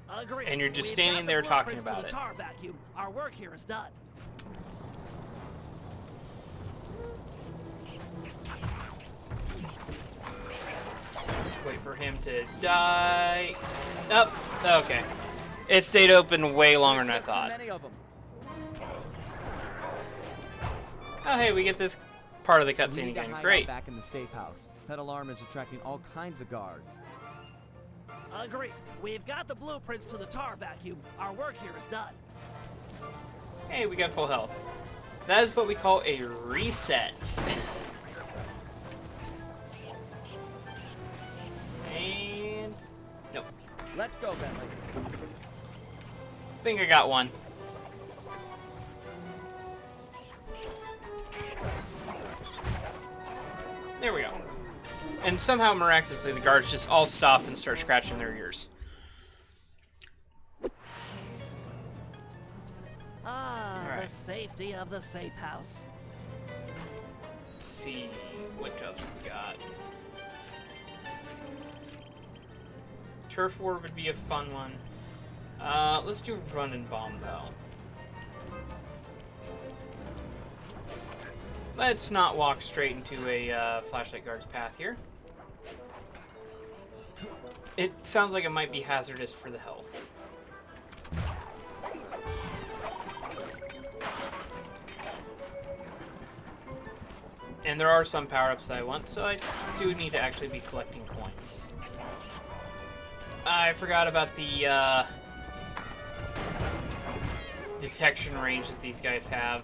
Agreed. And you're just We've standing got there the talking blueprints about to the it. tar vacuum. Our work here is done. Wait for him to die. Oh, okay. It stayed open way longer than I thought. Many of them. Oh, hey, we get this part of the We cutscene need to again. hide Great. out back in the safe house. That alarm is attracting all kinds of guards. Agreed. We've got the blueprints to the tar vacuum. Our work here is done. Hey, we got full health. That is what we call a reset. And... Nope. Let's go, Bentley. I think I got one. There we go. And somehow, miraculously, the guards just all stop and start scratching their ears. Ah, Alright. the safety of the safe house. Let's see what jobs we got. Turf War would be a fun one. Let's do Run and Bomb, though. Let's not walk straight into a flashlight guard's path here. It sounds like it might be hazardous for the health. And there are some power-ups that I want, so I do need to actually be collecting coins. I forgot about the detection range that these guys have.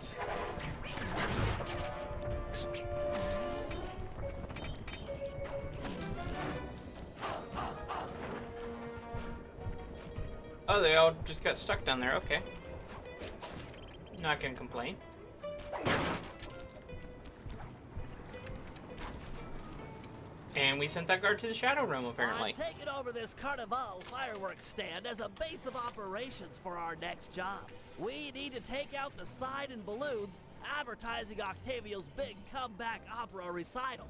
Oh, they all just got stuck down there. Okay. Not gonna complain. And we sent that guard to the Shadow Realm, apparently. I'm taking over this Carnival fireworks stand as a base of operations for our next job. We need to take out the sign and balloons advertising Octavio's big comeback opera recital.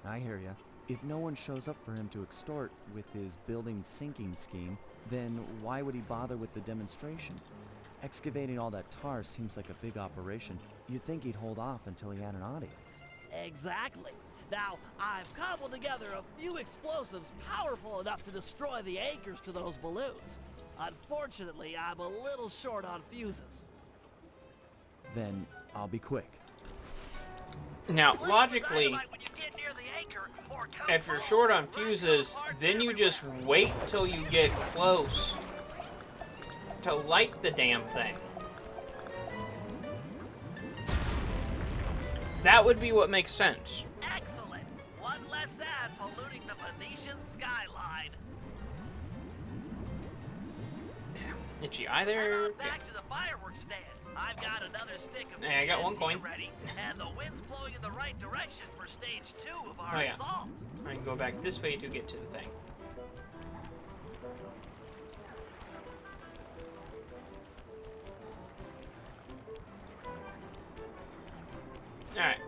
I hear ya. If no one shows up for him to extort with his building sinking scheme, then why would he bother with the demonstration? Excavating all that tar seems like a big operation. You'd think he'd hold off until he had an audience. Exactly. Now, I've cobbled together a few explosives powerful enough to destroy the anchors to those balloons. Unfortunately, I'm a little short on fuses. Then I'll be quick. Now, logically, if you're short on fuses, then you just wait till you get close to light the damn thing. That would be what makes sense. Excellent. One less ad polluting the Venetian skyline. Itchy eye there. Back to the fireworks stand. I've got another stick of Hey, I got one coin. ready, and the wind's blowing in the right direction for stage 2 of our Oh yeah. assault. I can go back this way to get to the thing. Alright.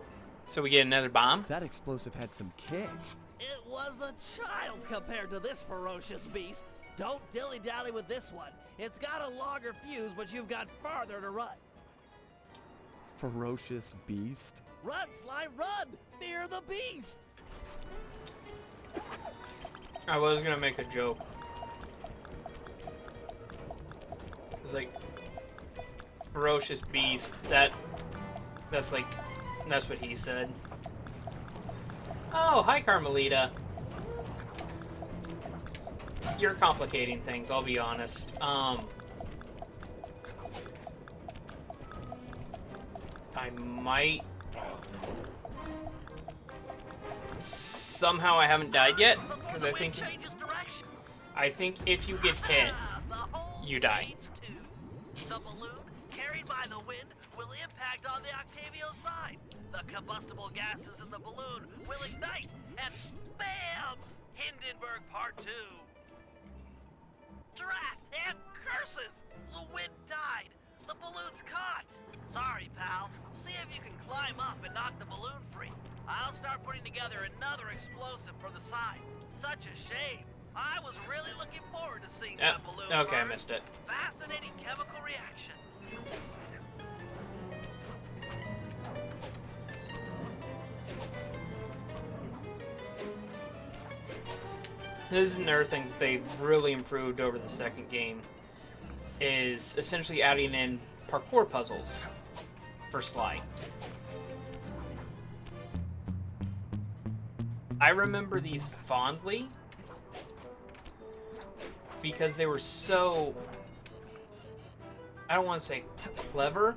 So we get another bomb? That explosive had some kick. It was a child compared to this ferocious beast. Don't dilly-dally with this one. It's got a longer fuse, but you've got farther to run. Ferocious beast? Run, Sly, run! Fear the beast! I was gonna make a joke. It was like, ferocious beast. That's what he said. Oh, hi Carmelita. You're complicating things, I'll be honest. I might... Somehow I haven't died yet, because I think if you get hit, you die. The balloon, carried by the wind, will impact on the Octavio side. The combustible gases in the balloon will ignite, and BAM! Hindenburg Part 2. Drat and curses! The wind died. The balloon's caught. Sorry, pal. See if you can climb up and knock the balloon free. I'll start putting together another explosive for the side. Such a shame. I was really looking forward to seeing that balloon Okay, I burn. missed it. Fascinating chemical reaction. This is another thing that they've really improved over the second game, is essentially adding in parkour puzzles for Sly. I remember these fondly because they were so, I don't want to say clever.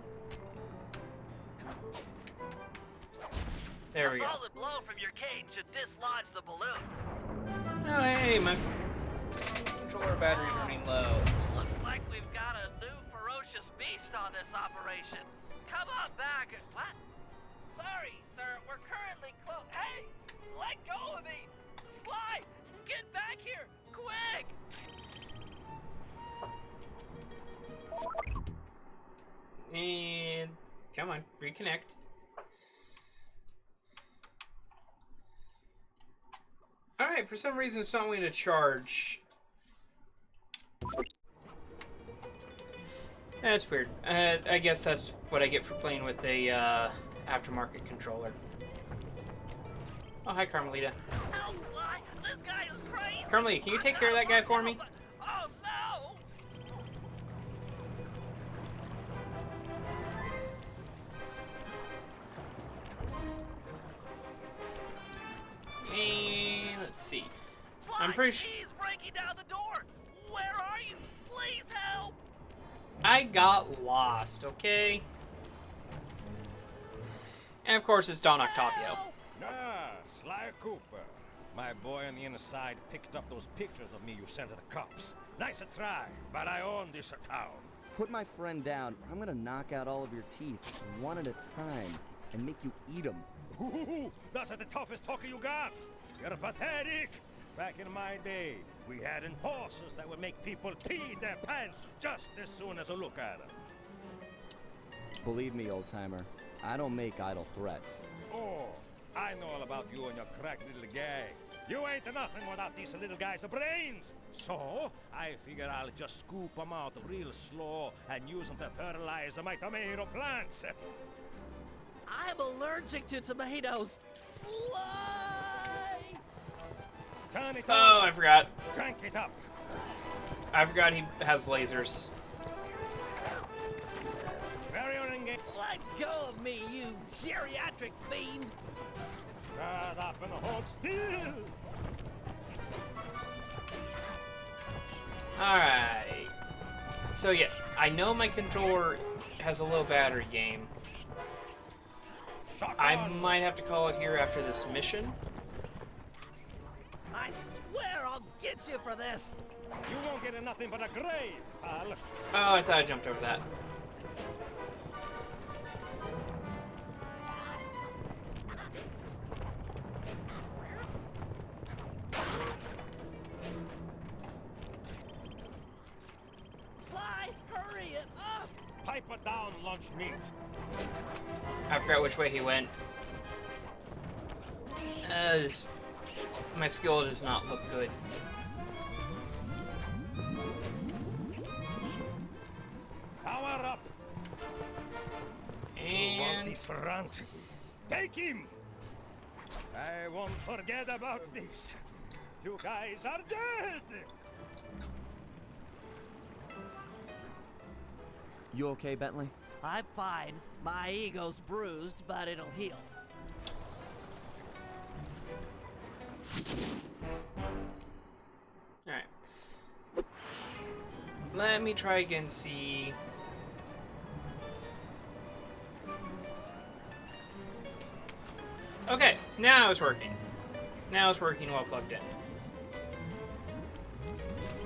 There we go. A solid blow from your cane should dislodge the balloon. Oh, hey, my controller battery's running low. Looks like we've got a new ferocious beast on this operation. Come on back. What? Sorry, sir. We're currently close. Hey! Let go of me! Sly! Get back here! Quick! And come on, reconnect. Alright, for some reason it's not going to charge. That's weird. I guess that's what I get for playing with a aftermarket controller. Oh, hi Carmelita. No, Sly! This guy is crazy! Carmelita, can you take care of that guy for me? Oh, no! And let's see. Sly, I'm pretty sure he's breaking down the door! Where are you? Please help! I got lost, okay? And of course it's Don Octavio. Ah, Sly Cooper. My boy on the inside picked up those pictures of me you sent to the cops. Nice a try, but I own this town. Put my friend down, or I'm gonna knock out all of your teeth, one at a time, and make you eat them. Ooh, that's the toughest talker you got. You're pathetic. Back in my day, we had enforcers that would make people pee their pants just as soon as a look at them. Believe me, old-timer, I don't make idle threats. Oh, I know all about you and your crack little guy. You ain't nothing without these little guys' brains. So, I figure I'll just scoop them out real slow and use them to fertilize my tomato plants. I'm allergic to tomatoes. Fly! Turn it Oh, on. I forgot. Crank it up. I forgot he has lasers. Very engaged. Let go of me, you geriatric fiend! Shut up and hold still. Alright. So yeah, I know my controller has a low battery game. I might have to call it here after this mission. I swear I'll get you for this! You won't get nothing but a grave, pal. Oh, I thought I jumped over that. Sly, hurry it up! Pipe it down, lunch meat. I forgot which way he went. My skill does not look good. Power up. You want And this runt? Take him. I won't forget about this. You guys are dead. You okay, Bentley? I'm fine. My ego's bruised, but it'll heal. alright. Let me try again, see. Okay, now it's working. Now it's working while plugged in.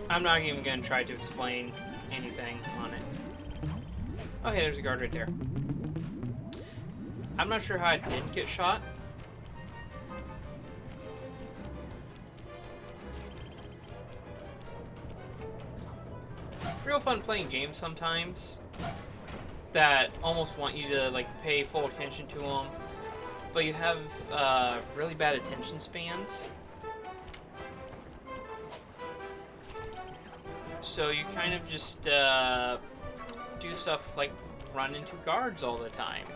I'm not even going to try to explain anything on it. Oh, hey, there's a guard right there. I'm not sure how I didn't get shot. Real fun playing games sometimes that almost want you to like pay full attention to them, but you have really bad attention spans. So you kind of just do stuff like run into guards all the time.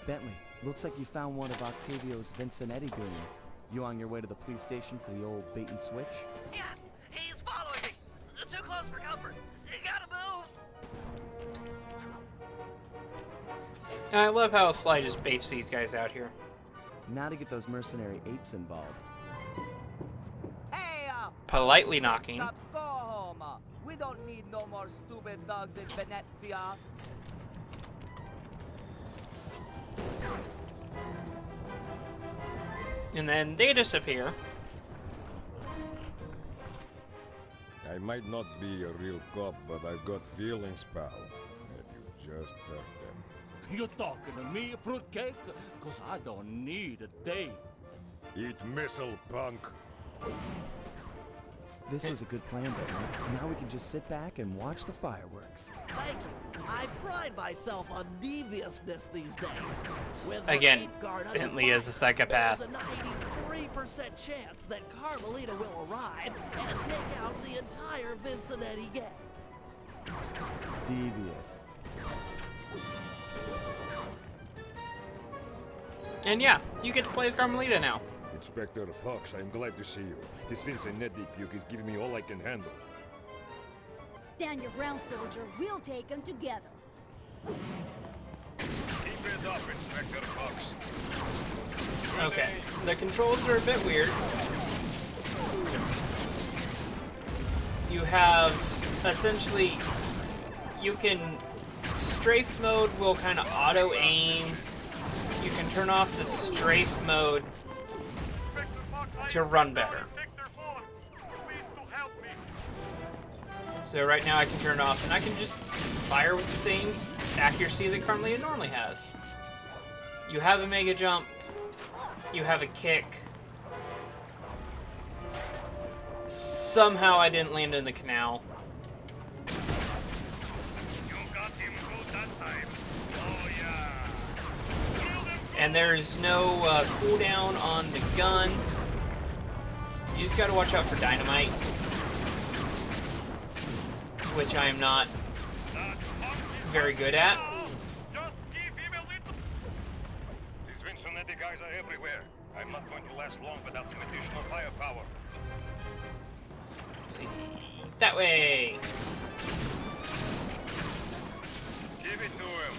Bentley, looks like you found one of Octavio's Vincinetti goons. You on your way to the police station for the old bait and switch? Yeah, he's following me. Too close for comfort. You gotta move. I love how Sly just baits these guys out here. Now to get those mercenary apes involved. Hey, Politely knocking. stop, go home. We don't need no more stupid dogs in Venezia. And then they disappear. I might not be a real cop, but I've got feelings, pal. And you just hurt them. You talking to me, fruitcake? Cause I don't need a date. Eat missile, punk. This was a good plan, Bentley. Now we can just sit back and watch the fireworks. Thank you. I pride myself on deviousness these days. With Again, her guard Bentley is a unlocked, psychopath. There's a 93% chance that Carmelita will arrive and take out the entire Vincinetti gang. Devious. And yeah, you get to play as Carmelita now. Inspector Fox, I'm glad to see you. This Vincinetti puke is giving me all I can handle. Stand your ground, soldier. We'll take them together. Keep it up, Inspector Fox. Okay, the controls are a bit weird. You have, essentially, you can, strafe mode will kind of auto-aim. You can turn off the strafe mode to run better. So right now I can turn it off and I can just fire with the same accuracy that Carmelita normally has. You have a mega jump, you have a kick. Somehow I didn't land in the canal. You got him, good And there's no cooldown on the gun. You just gotta watch out for dynamite, which I am not very good at. These Vincennetti guys are everywhere. I'm not going to last long without some additional firepower. Let's see, that way. Give it to him.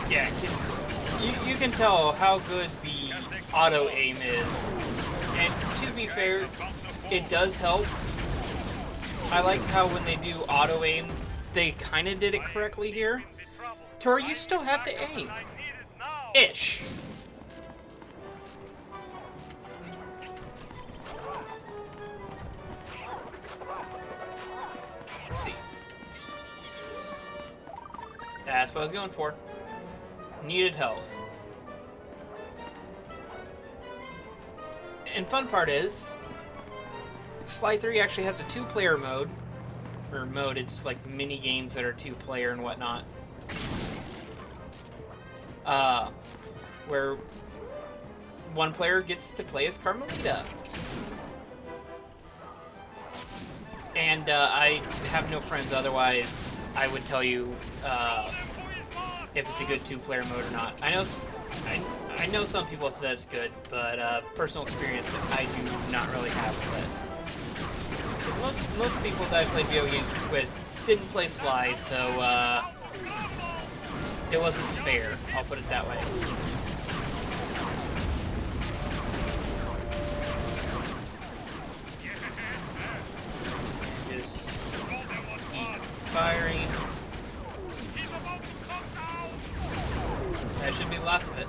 Yeah, you can tell how good the auto aim is. And to be fair, it does help. I like how when they do auto aim, they kind of did it correctly here. To where you still have to aim. Ish. Let's see. That's what I was going for. Needed health. And fun part is, Sly 3 actually has a 2-player mode. Or mode, it's like mini games that are 2-player and whatnot. Where one player gets to play as Carmelita. And I have no friends, otherwise I would tell you if it's a good 2-player mode or not. I know some people say it's good, but personal experience I do not really have with it. 'Cause most people that I played video games with didn't play Sly, so it wasn't fair. I'll put it that way. Just keep firing. That should be the last of it.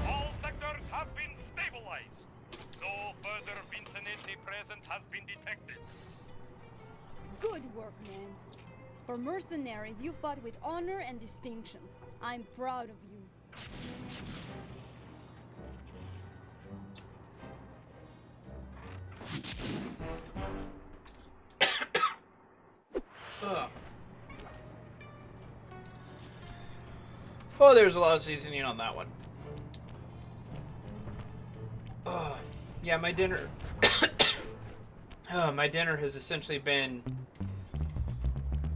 All sectors have been stabilized. No further Vincennetti presence has been detected. Good work, man. For mercenaries, you fought with honor and distinction. I'm proud of you. Ugh. Oh, there's a lot of seasoning on that one. Oh, yeah, my dinner. My dinner has essentially been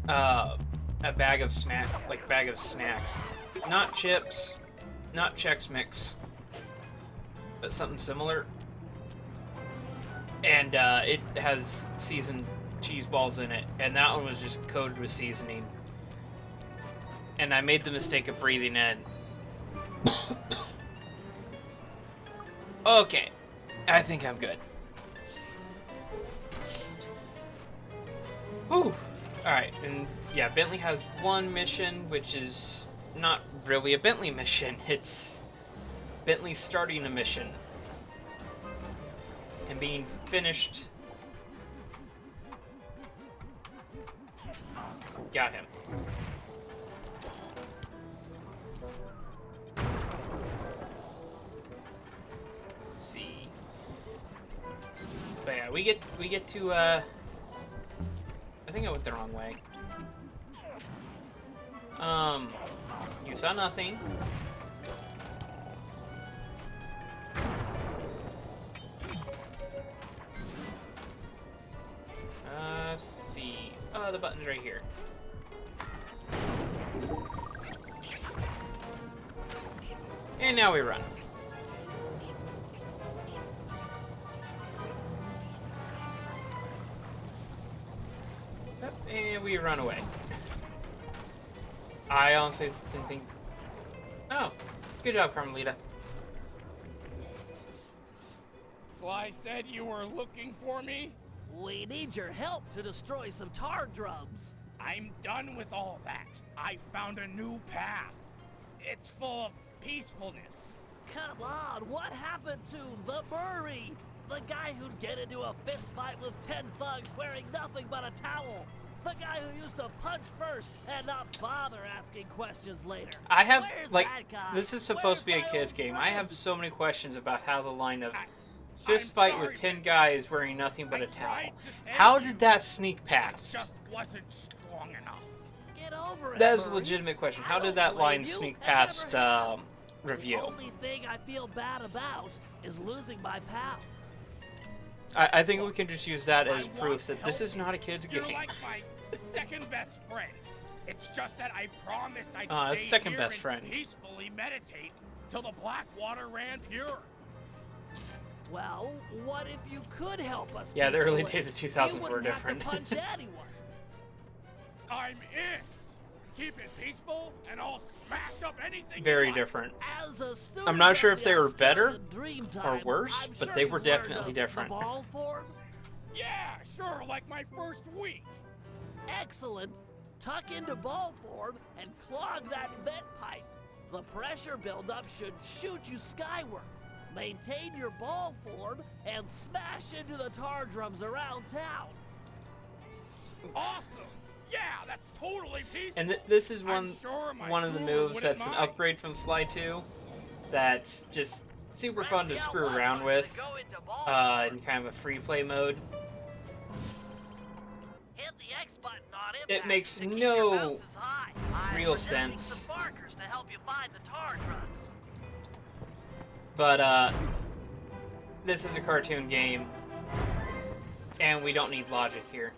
a bag of snacks. Not chips, not Chex Mix, but something similar. And it has seasoned cheese balls in it, and that one was just coated with seasoning. And I made the mistake of breathing in. Okay, I think I'm good. Whew. Alright, and yeah, Bentley has one mission, which is not really a Bentley mission. It's Bentley starting a mission and being finished. Got him. Let's see. But yeah, we get to I think I went the wrong way. You saw nothing. Let's see. Oh, the button's right here. And now we run. And we run away. I honestly didn't think... Oh, good job, Carmelita. Sly said you were looking for me? We need your help to destroy some tar drums. I'm done with all that. I found a new path. It's full of peacefulness. Come on, what happened to the Murray? The guy who'd get into a fist fight with 10 thugs wearing nothing but a towel. The guy who used to punch first and not bother asking questions later. I have, Where's like, that guy? this is supposed to be a Where's kid's my game. old I have friend? so many questions about how the line of fist fight with 10 guys wearing nothing but a towel. How did that sneak past? Just wasn't strong enough. Get over it, That is a Murray. legitimate question. I How don't did that blame line you. sneak It past never happened. review? The only thing I feel bad about is losing my pal. I think we can just use that as I proof want that this help. is not a kid's You're game. like my second best friend. It's just that I promised I'd stay second here best and friend. peacefully meditate till the black water ran pure. Well, what if you could help us? Yeah, the early peacefully? days of 2000 You were wouldn't different. Have to punch anyone. I'm in. Keep it peaceful, and I'll smash up anything. Very you like. different. As a student I'm not sure of if the they were better Australian Dream or Time, worse, I'm but sure they you've were learned definitely of different. The ball form? Yeah, sure, like my first week. Excellent. Tuck into ball form and clog that vent pipe. The pressure buildup should shoot you skyward. Maintain your ball form and smash into the tar drums around town. Awesome. Yeah, that's totally peaceful. And this is I'm sure my one of the guru moves wouldn't that's an mind. upgrade from Sly 2 that's just super fun to screw around with in kind of a free play mode. Hit the X button on impact It makes to keep your no bounces high. I'm real presenting sense. some markers to help you find the tar drugs. But this is a cartoon game and we don't need logic here.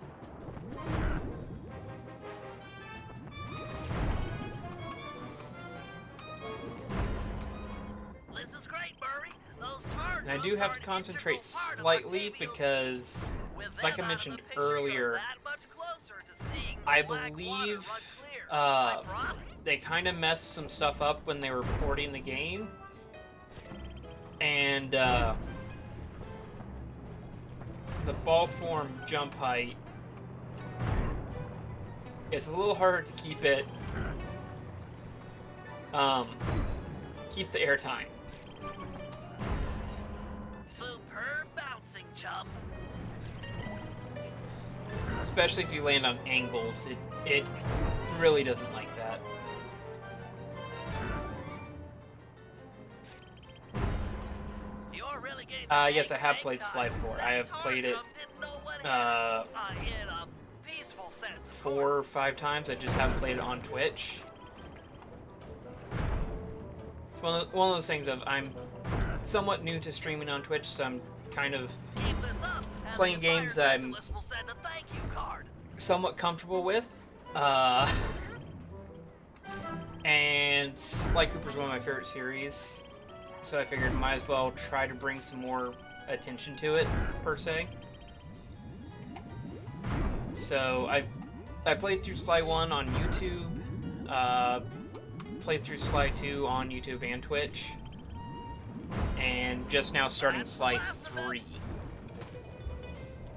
This is great, Murray. Those tar And I drugs do have are to an concentrate integral part of slightly Octavio's because, With like them I out of mentioned the picture, earlier, you're that much closer to seeing the I black water believe run clear. I promise. they kind of messed some stuff up when they were porting the game. And the ball form jump height is a little harder to keep it keep the air time. Superb bouncing, chum. Especially if you land on angles, it really doesn't like that. You're really getting Yes, I have played Sly 4. I have played it in a peaceful sense. 4 or 5 times. I just haven't played it on Twitch. One of those things of I'm somewhat new to streaming on Twitch, so I'm kind of Keep this up, and playing the Empire games that I'm Specialist will send a thank you card. somewhat comfortable with. And Sly Cooper's one of my favorite series, so I figured might as well try to bring some more attention to it, per se. So I played through Sly 1 on YouTube, played through Sly 2 on YouTube and Twitch, and just now starting Sly 3.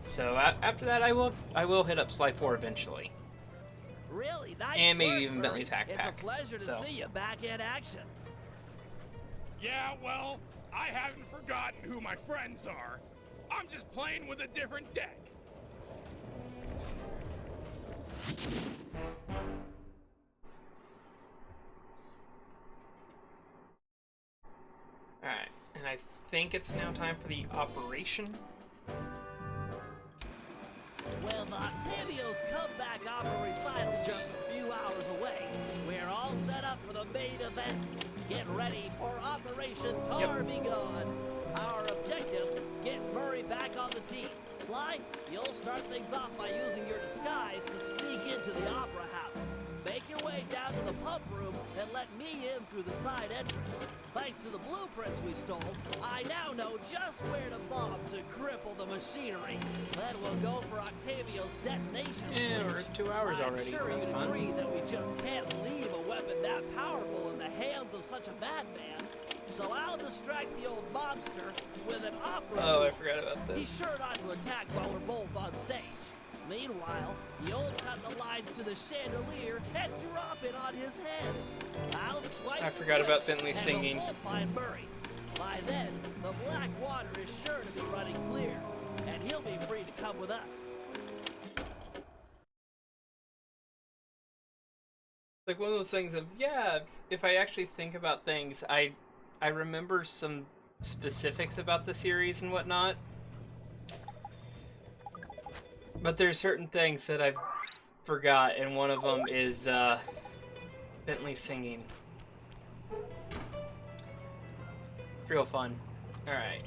So after that, I will hit up Sly 4 eventually. Really nice And maybe work, even Murray. Bentley's Hack Pack, It's a pleasure to so. see you back in action. Yeah, well, I haven't forgotten who my friends are. I'm just playing with a different deck. Alright, and I think it's now time for the operation. Well, Octavio's comeback opera recital's just a few hours away. We're all set up for the main event. Get ready for Operation Tar Be Gone. Our objective, get Murray back on the team. Sly, you'll start things off by using your disguise to sneak into the Opera House. Make your way down to the pump room and let me in through the side entrance. Thanks to the blueprints we stole, I now know just where to bomb to cripple the machinery. Then we'll go for Octavio's detonation Yeah, we're switch. at 2 hours I'm already. sure That's you'd fun. agree that we just can't leave a weapon that powerful in the hands of such a madman. So I'll distract the old monster with an opera. Oh, I move. forgot about Be this. sure not to attack while we're both on stage. Meanwhile, you'll cut the lines to the chandelier and drop it on his head. I'll swipe I the forgot about switch, Bentley and singing. we'll find Murray. By then, the black water is sure to be running clear, and he'll be free to come with us. Like one of those things of, yeah, if I actually think about things, I remember some specifics about the series and whatnot. But there's certain things that forgot, and one of them is Bentley singing. Real fun. Alright.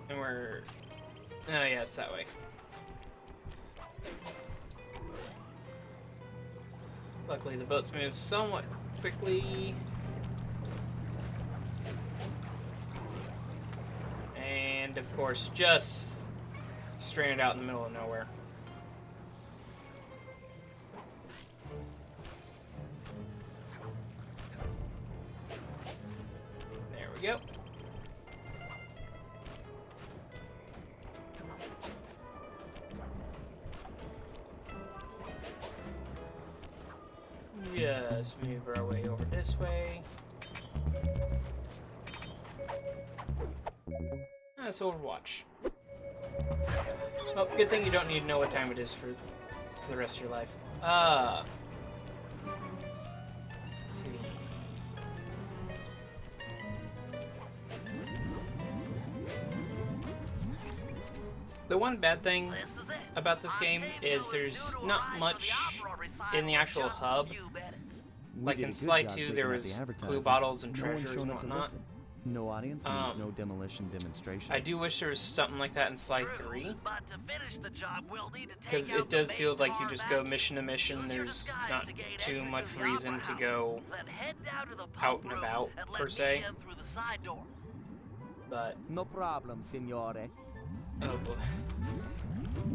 And we're... Oh yeah, it's that way. Luckily the boats move somewhat quickly. And of course, just stranded out in the middle of nowhere. There we go. Just move our way over this way. That's Overwatch. Oh, good thing you don't need to know what time it is for the rest of your life. Let's see. The one bad thing about this game is there's not much in the actual hub. Like in Slide 2, there was clue bottles and treasures and whatnot. No audience means no demolition demonstration. I do wish there was something like that in Slide 3. Because it does feel like you just go mission to mission. There's not too much reason to go out and about, per se. But... No problem, signore. Oh boy.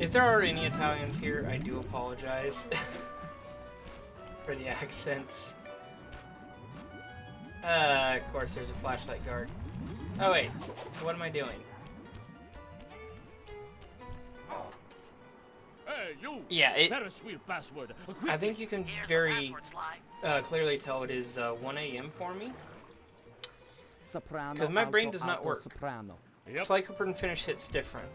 If there are any Italians here, I do apologize for the accents. Of course there's a flashlight guard. Oh wait, what am I doing? Hey, you! Yeah, Ferris-wheel password. I think you can very clearly tell it is 1 a.m. for me. Because my brain does not work. It's like open finish hits different.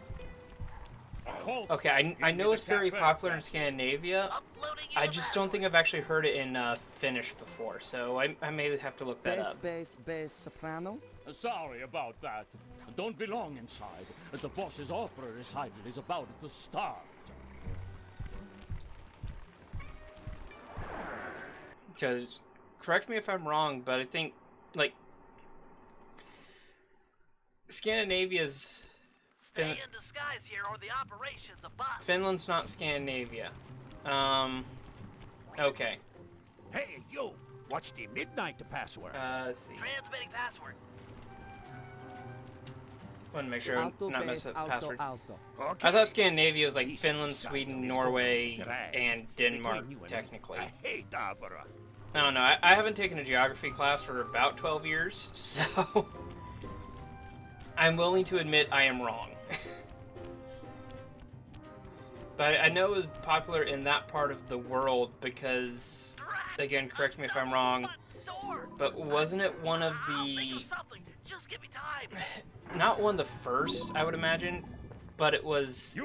Okay, I know it's very popular in Scandinavia. I just don't think I've actually heard it in Finnish before, so I may have to look that up. Bass, soprano? Sorry about that. Don't be long inside. The boss's opera recital is about to start. Because, correct me if I'm wrong, but I think, like, Scandinavia's... Stay in disguise here or the operation's a bust. Finland's not Scandinavia. Okay. Hey, you! What's the midnight password? Let's see. Transmitting password. Want to make sure I'm not messing up the password. Okay. I thought Scandinavia was like Finland, Sweden, Norway, and Denmark, technically. I hate opera. I don't know. I haven't taken a geography class for about 12 years, so I'm willing to admit I am wrong. But I know it was popular in that part of the world because, again, correct me if I'm wrong, but wasn't it one of the... Just give me time. Not one of the first, I would imagine, but it was...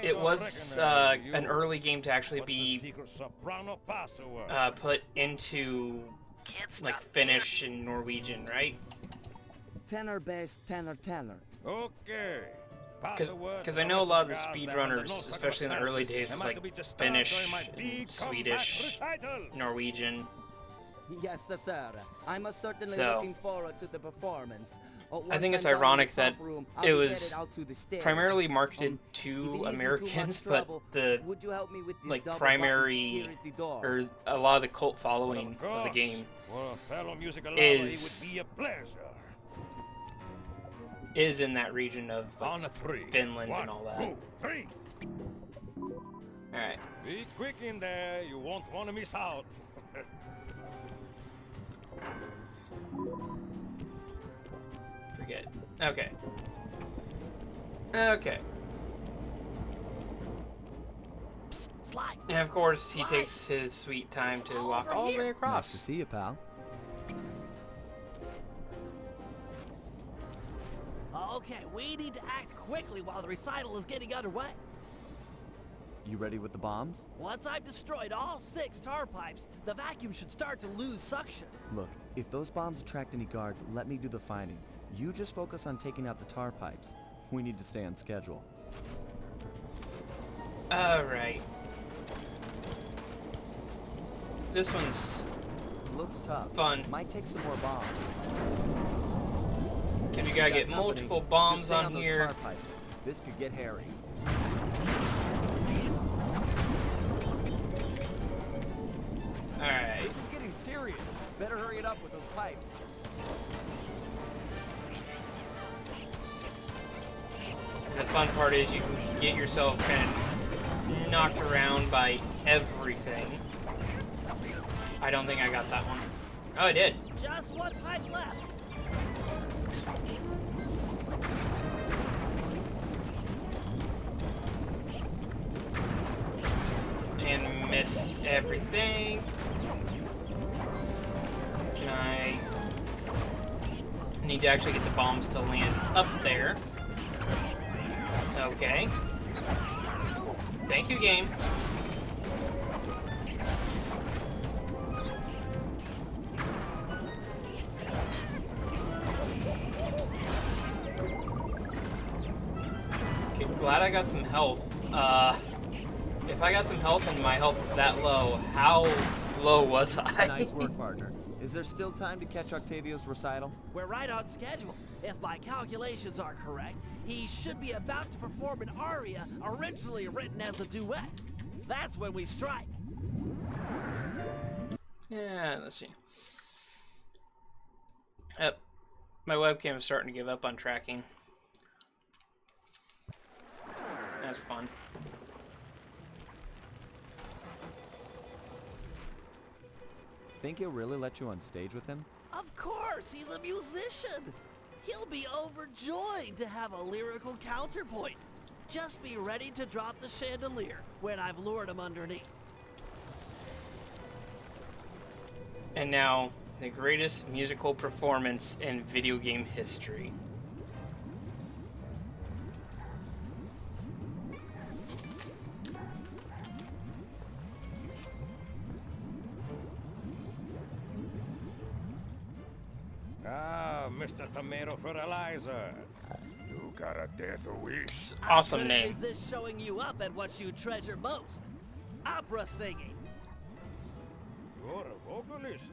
It was an early game to actually be put into like Finnish and Norwegian, right? Tenor bass, tenor. Okay. Because I know a lot of the speedrunners, especially in the early days, with like Finnish, and Swedish, Norwegian. Yes, sir. I'm certainly So, looking forward to the performance. I think it's ironic that it was primarily marketed to Americans, but the like primary or a lot of the cult following of the game is in that region of like, Finland and all that. Alright. Be quick in there, you won't want to miss out. Forget. Okay. Okay. Psst, slide. And of course, he takes his sweet time to walk all the way across. Nice to see you, pal. Okay, we need to act quickly while the recital is getting underway. You ready with the bombs? Once I've destroyed all 6 tar pipes, the vacuum should start to lose suction. Look, if those bombs attract any guards, let me do the fighting. You just focus on taking out the tar pipes. We need to stay on schedule. Alright. This one's Looks tough. fun. Might take some more bombs. And you gotta get Company. multiple bombs Just stay on those here. tar pipes. This could get hairy. Alright. This is getting serious. Better hurry it up with those pipes. The fun part is you can get yourself kind of knocked around by everything. I don't think I got that one. Oh, I did. Just one pipe left. And missed everything. Can I need to actually get the bombs to land up there? Okay. Thank you, game. Okay, glad I got some health. If I got some health and my health is that low, how low was I? Nice work, partner. Is there still time to catch Octavio's recital? We're right on schedule. If my calculations are correct, he should be about to perform an aria originally written as a duet. That's when we strike. Yeah, let's see. Yep. My webcam is starting to give up on tracking. That's fun. Think he'll really let you on stage with him? Of course, he's a musician. He'll be overjoyed to have a lyrical counterpoint. Just be ready to drop the chandelier when I've lured him underneath. And now, the greatest musical performance in video game history. Ah, Mr. Tomato Fertilizer. You got a death wish. Awesome How good name. Is this showing you up at what you treasure most? Opera singing. You're a vocalist.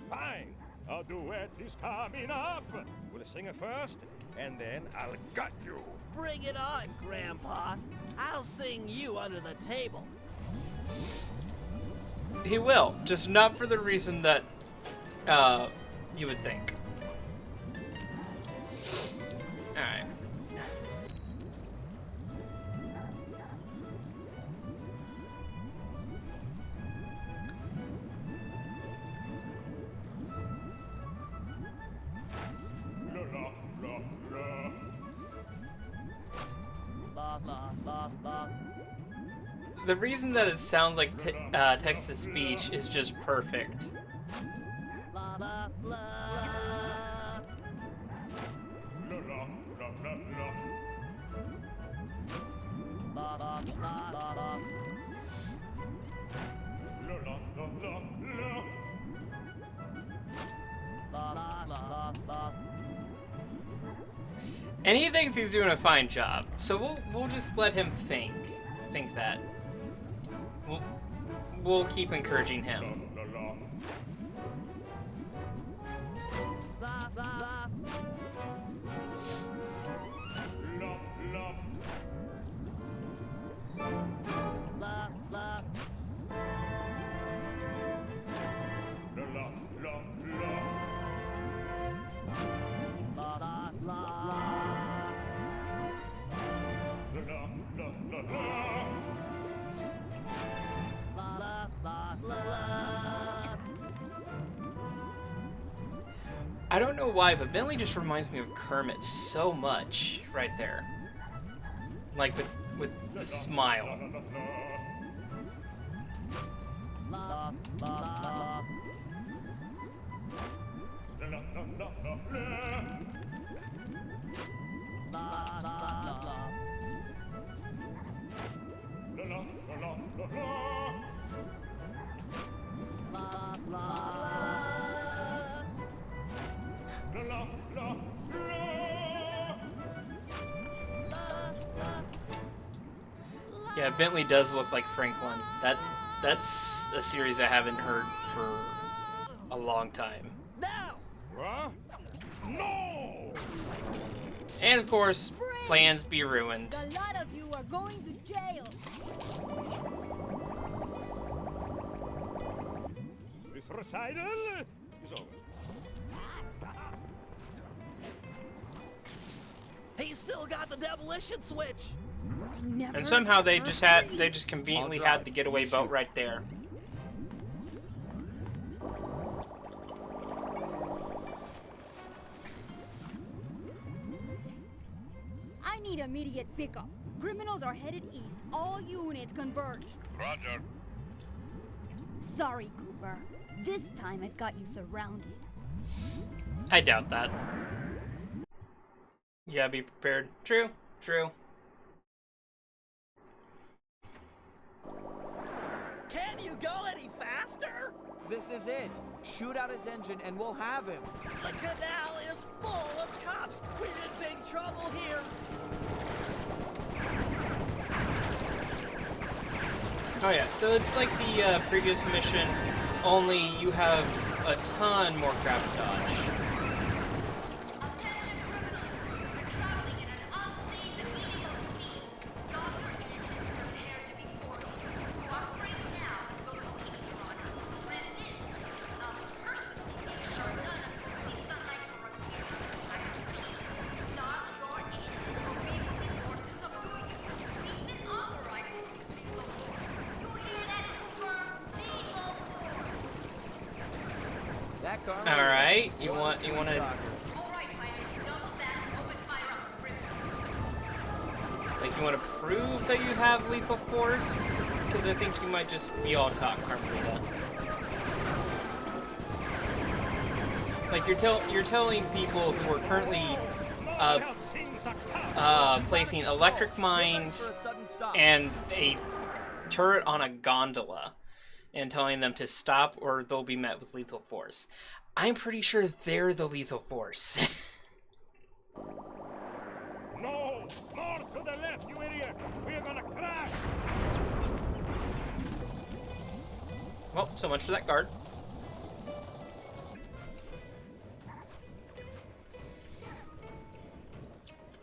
Fine. A duet is coming up. We'll sing it first, and then I'll gut you. Bring it on, Grandpa. I'll sing you under the table. He will, just not for the reason that you would think. Alright. The reason that it sounds like text-to-speech is just perfect. Blah, blah, blah. Blah, blah, blah, blah, blah. Blah, blah, blah, blah. And he thinks he's doing a fine job, so we'll just let him think that. We'll keep encouraging him. Blah, blah, blah. Blah, blah. Blah, blah, blah. Blah, blah, blah. I don't know why, but Bentley just reminds me of Kermit so much right there. Like with the smile. Blah, blah, blah. Blah, blah, blah. Blah, blah, blah. Yeah, Bentley does look like Franklin. That's a series I haven't heard for a long time. Now! Huh? No! And of course, plans be ruined. The lot of you are going to jail. This recital is over. He's still got the demolition switch. Never And somehow they ever just conveniently I'll drive. had the getaway boat right there. I need immediate pickup. Criminals are headed east. All units converge. Roger. Sorry, Cooper. This time I've got you surrounded. I doubt that. You gotta be prepared. True, true. Can you go any faster? This is it. Shoot out his engine and we'll have him. The canal is full of cops. We're in big trouble here. Oh yeah, so it's like the previous mission, only you have a ton more crap to dodge. That car. Alright, you want to like you want to prove that you have lethal force? Because I think you might just be all talk, Carmelita. Like you're telling people who are currently placing electric mines and a turret on a gondola and telling them to stop or they'll be met with lethal force. I'm pretty sure they're the lethal force. No! North to the left, you idiot! We're gonna crash! Well, so much for that guard.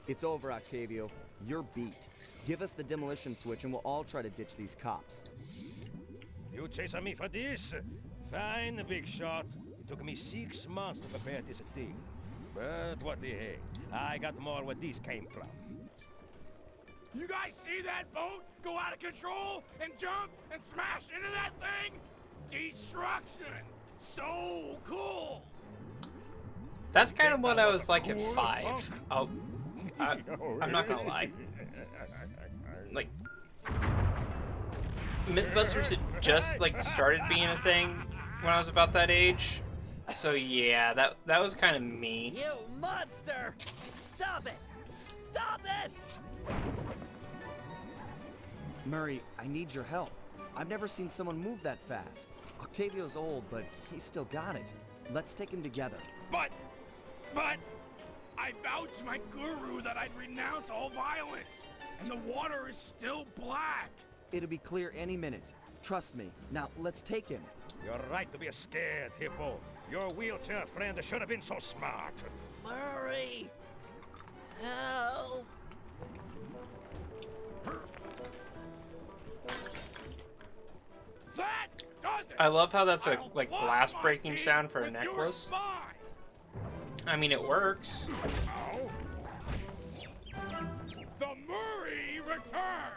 It's over, Octavio. You're beat. Give us the demolition switch and we'll all try to ditch these cops. You chasing me for this? Fine, big shot. It took me 6 months to prepare this thing. But what the heck? I got more where this came from. You guys see that boat go out of control and jump and smash into that thing? Destruction! So cool! That's kind of what I was like at 5. I'm not gonna lie. Like, Mythbusters had just like started being a thing when I was about that age. So yeah, that was kind of me. You monster! Stop it! Stop it! Murray, I need your help. I've never seen someone move that fast. Octavio's old, but he's still got it. Let's take him together. But, I vowed to my guru that I'd renounce all violence, and the water is still black. It'll be clear any minute. Trust me. Now, let's take him. You're right to be scared, Hippo. Your wheelchair friend should have been so smart. Murray! Help! That does it! I love how that's a I'll like wash glass my breaking feet sound for a with your necklace. spine. I mean, it works. Ow. The Murray returns!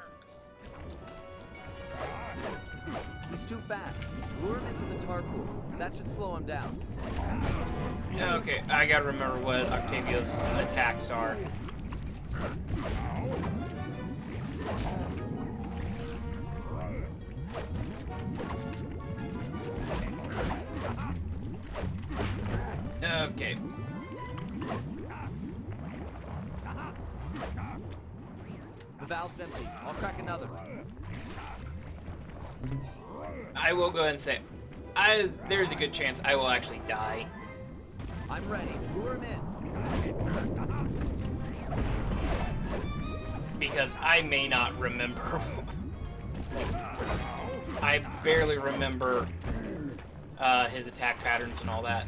He's too fast. Lure him into the tar pool. That should slow him down. Okay, I gotta remember what Octavio's attacks are. Okay. The valve's empty. I'll crack another. I will go ahead and say, there's a good chance I will actually die. I'm ready. Lure him in. Because I may not remember I barely remember his attack patterns and all that.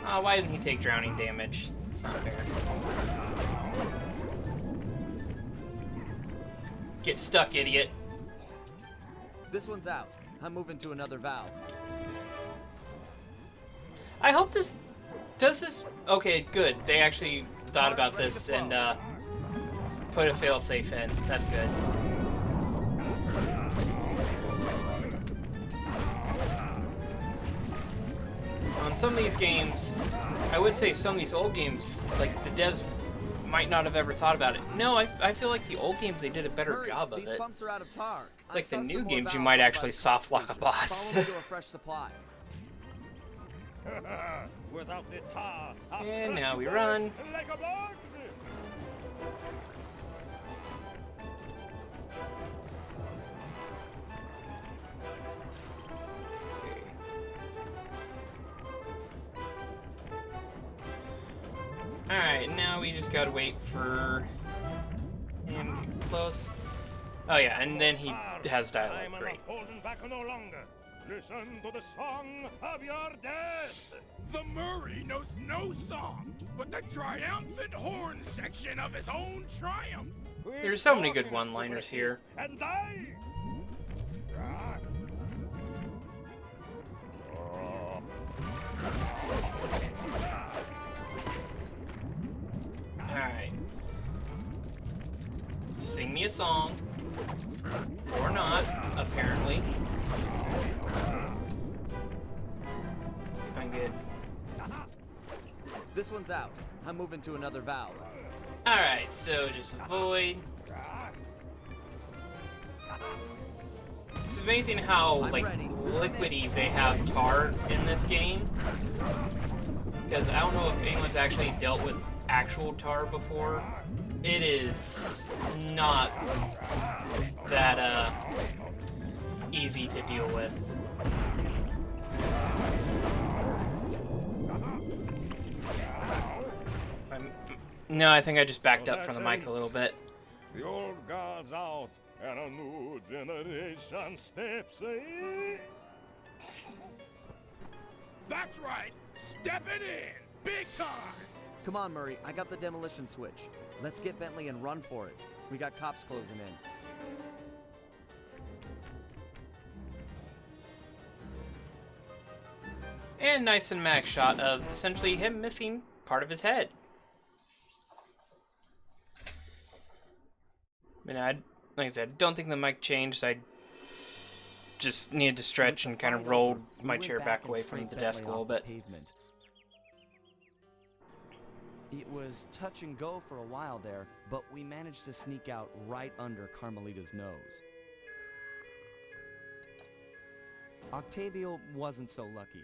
Why didn't he take drowning damage? It's not fair. Get stuck, idiot. This one's out. I'm moving to another valve. I hope this... Does this... Okay, good. They actually thought about this and put a failsafe in. That's good. On some of these games, I would say some of these old games, like the devs might not have ever thought about it. No, I feel like the old games, they did a better job of These it. pumps are out of tar. It's like the new games, you might actually soft lock a boss. Follow me to a fresh supply. Without the tar, And now we run. like a box. Alright, now we just gotta wait for him to get close. Oh yeah, and then he has dialogue. I'm Great. not holding back no longer. Listen to the song of your death. The Murray knows no song, but the triumphant horn section of his own triumph. There's so many good one-liners here. And die. Alright. Sing me a song. Or not, apparently. If I'm good. This one's out. I'm moving to another valve. Alright, so just avoid. It's amazing how, like, liquidy they have tar in this game. Because I don't know if anyone's actually dealt with actual tar before. It is not that, easy to deal with. No, I think I just backed up from the mic a little bit. The old guard's out, and a new generation steps in. That's right, stepping in, big time. Come on, Murray. I got the demolition switch. Let's get Bentley and run for it. We got cops closing in. And nice and max shot of essentially him missing part of his head. I mean, like I said, don't think the mic changed. I just needed to stretch and kind of rolled my chair back away from the desk a little bit. It was touch and go for a while there, but we managed to sneak out right under Carmelita's nose. Octavio wasn't so lucky.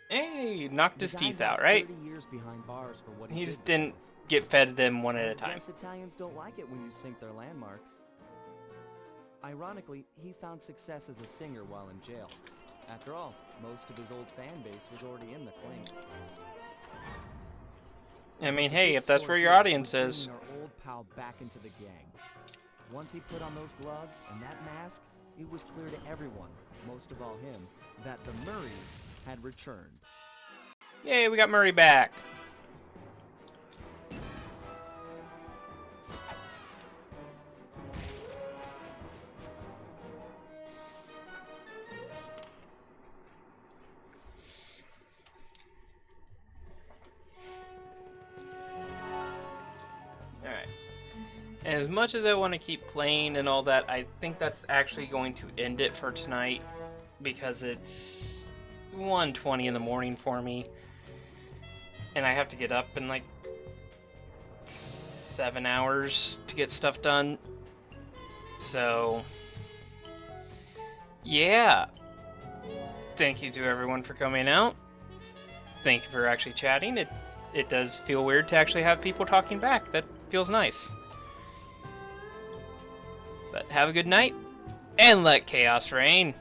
Hey, knocked his The guy teeth got out, right? 30 years behind bars for what He did just to didn't us. get fed them one at a I time. guess Italians don't like it when you sink their landmarks. Ironically, he found success as a singer while in jail. After all, most of his old fan base was already in the cling. I mean, hey, if that's where your audience is. Bringing our old pal back into the gang. Once he put on those gloves and that mask, it was clear to everyone, most of all him, that the Murrays had returned. Yay, we got Murray back. And as much as I want to keep playing and all that, I think that's actually going to end it for tonight because it's 1:20 in the morning for me. And I have to get up in like 7 hours to get stuff done. So, yeah. Thank you to everyone for coming out. Thank you for actually chatting. It does feel weird to actually have people talking back. That feels nice. But have a good night, and let chaos reign.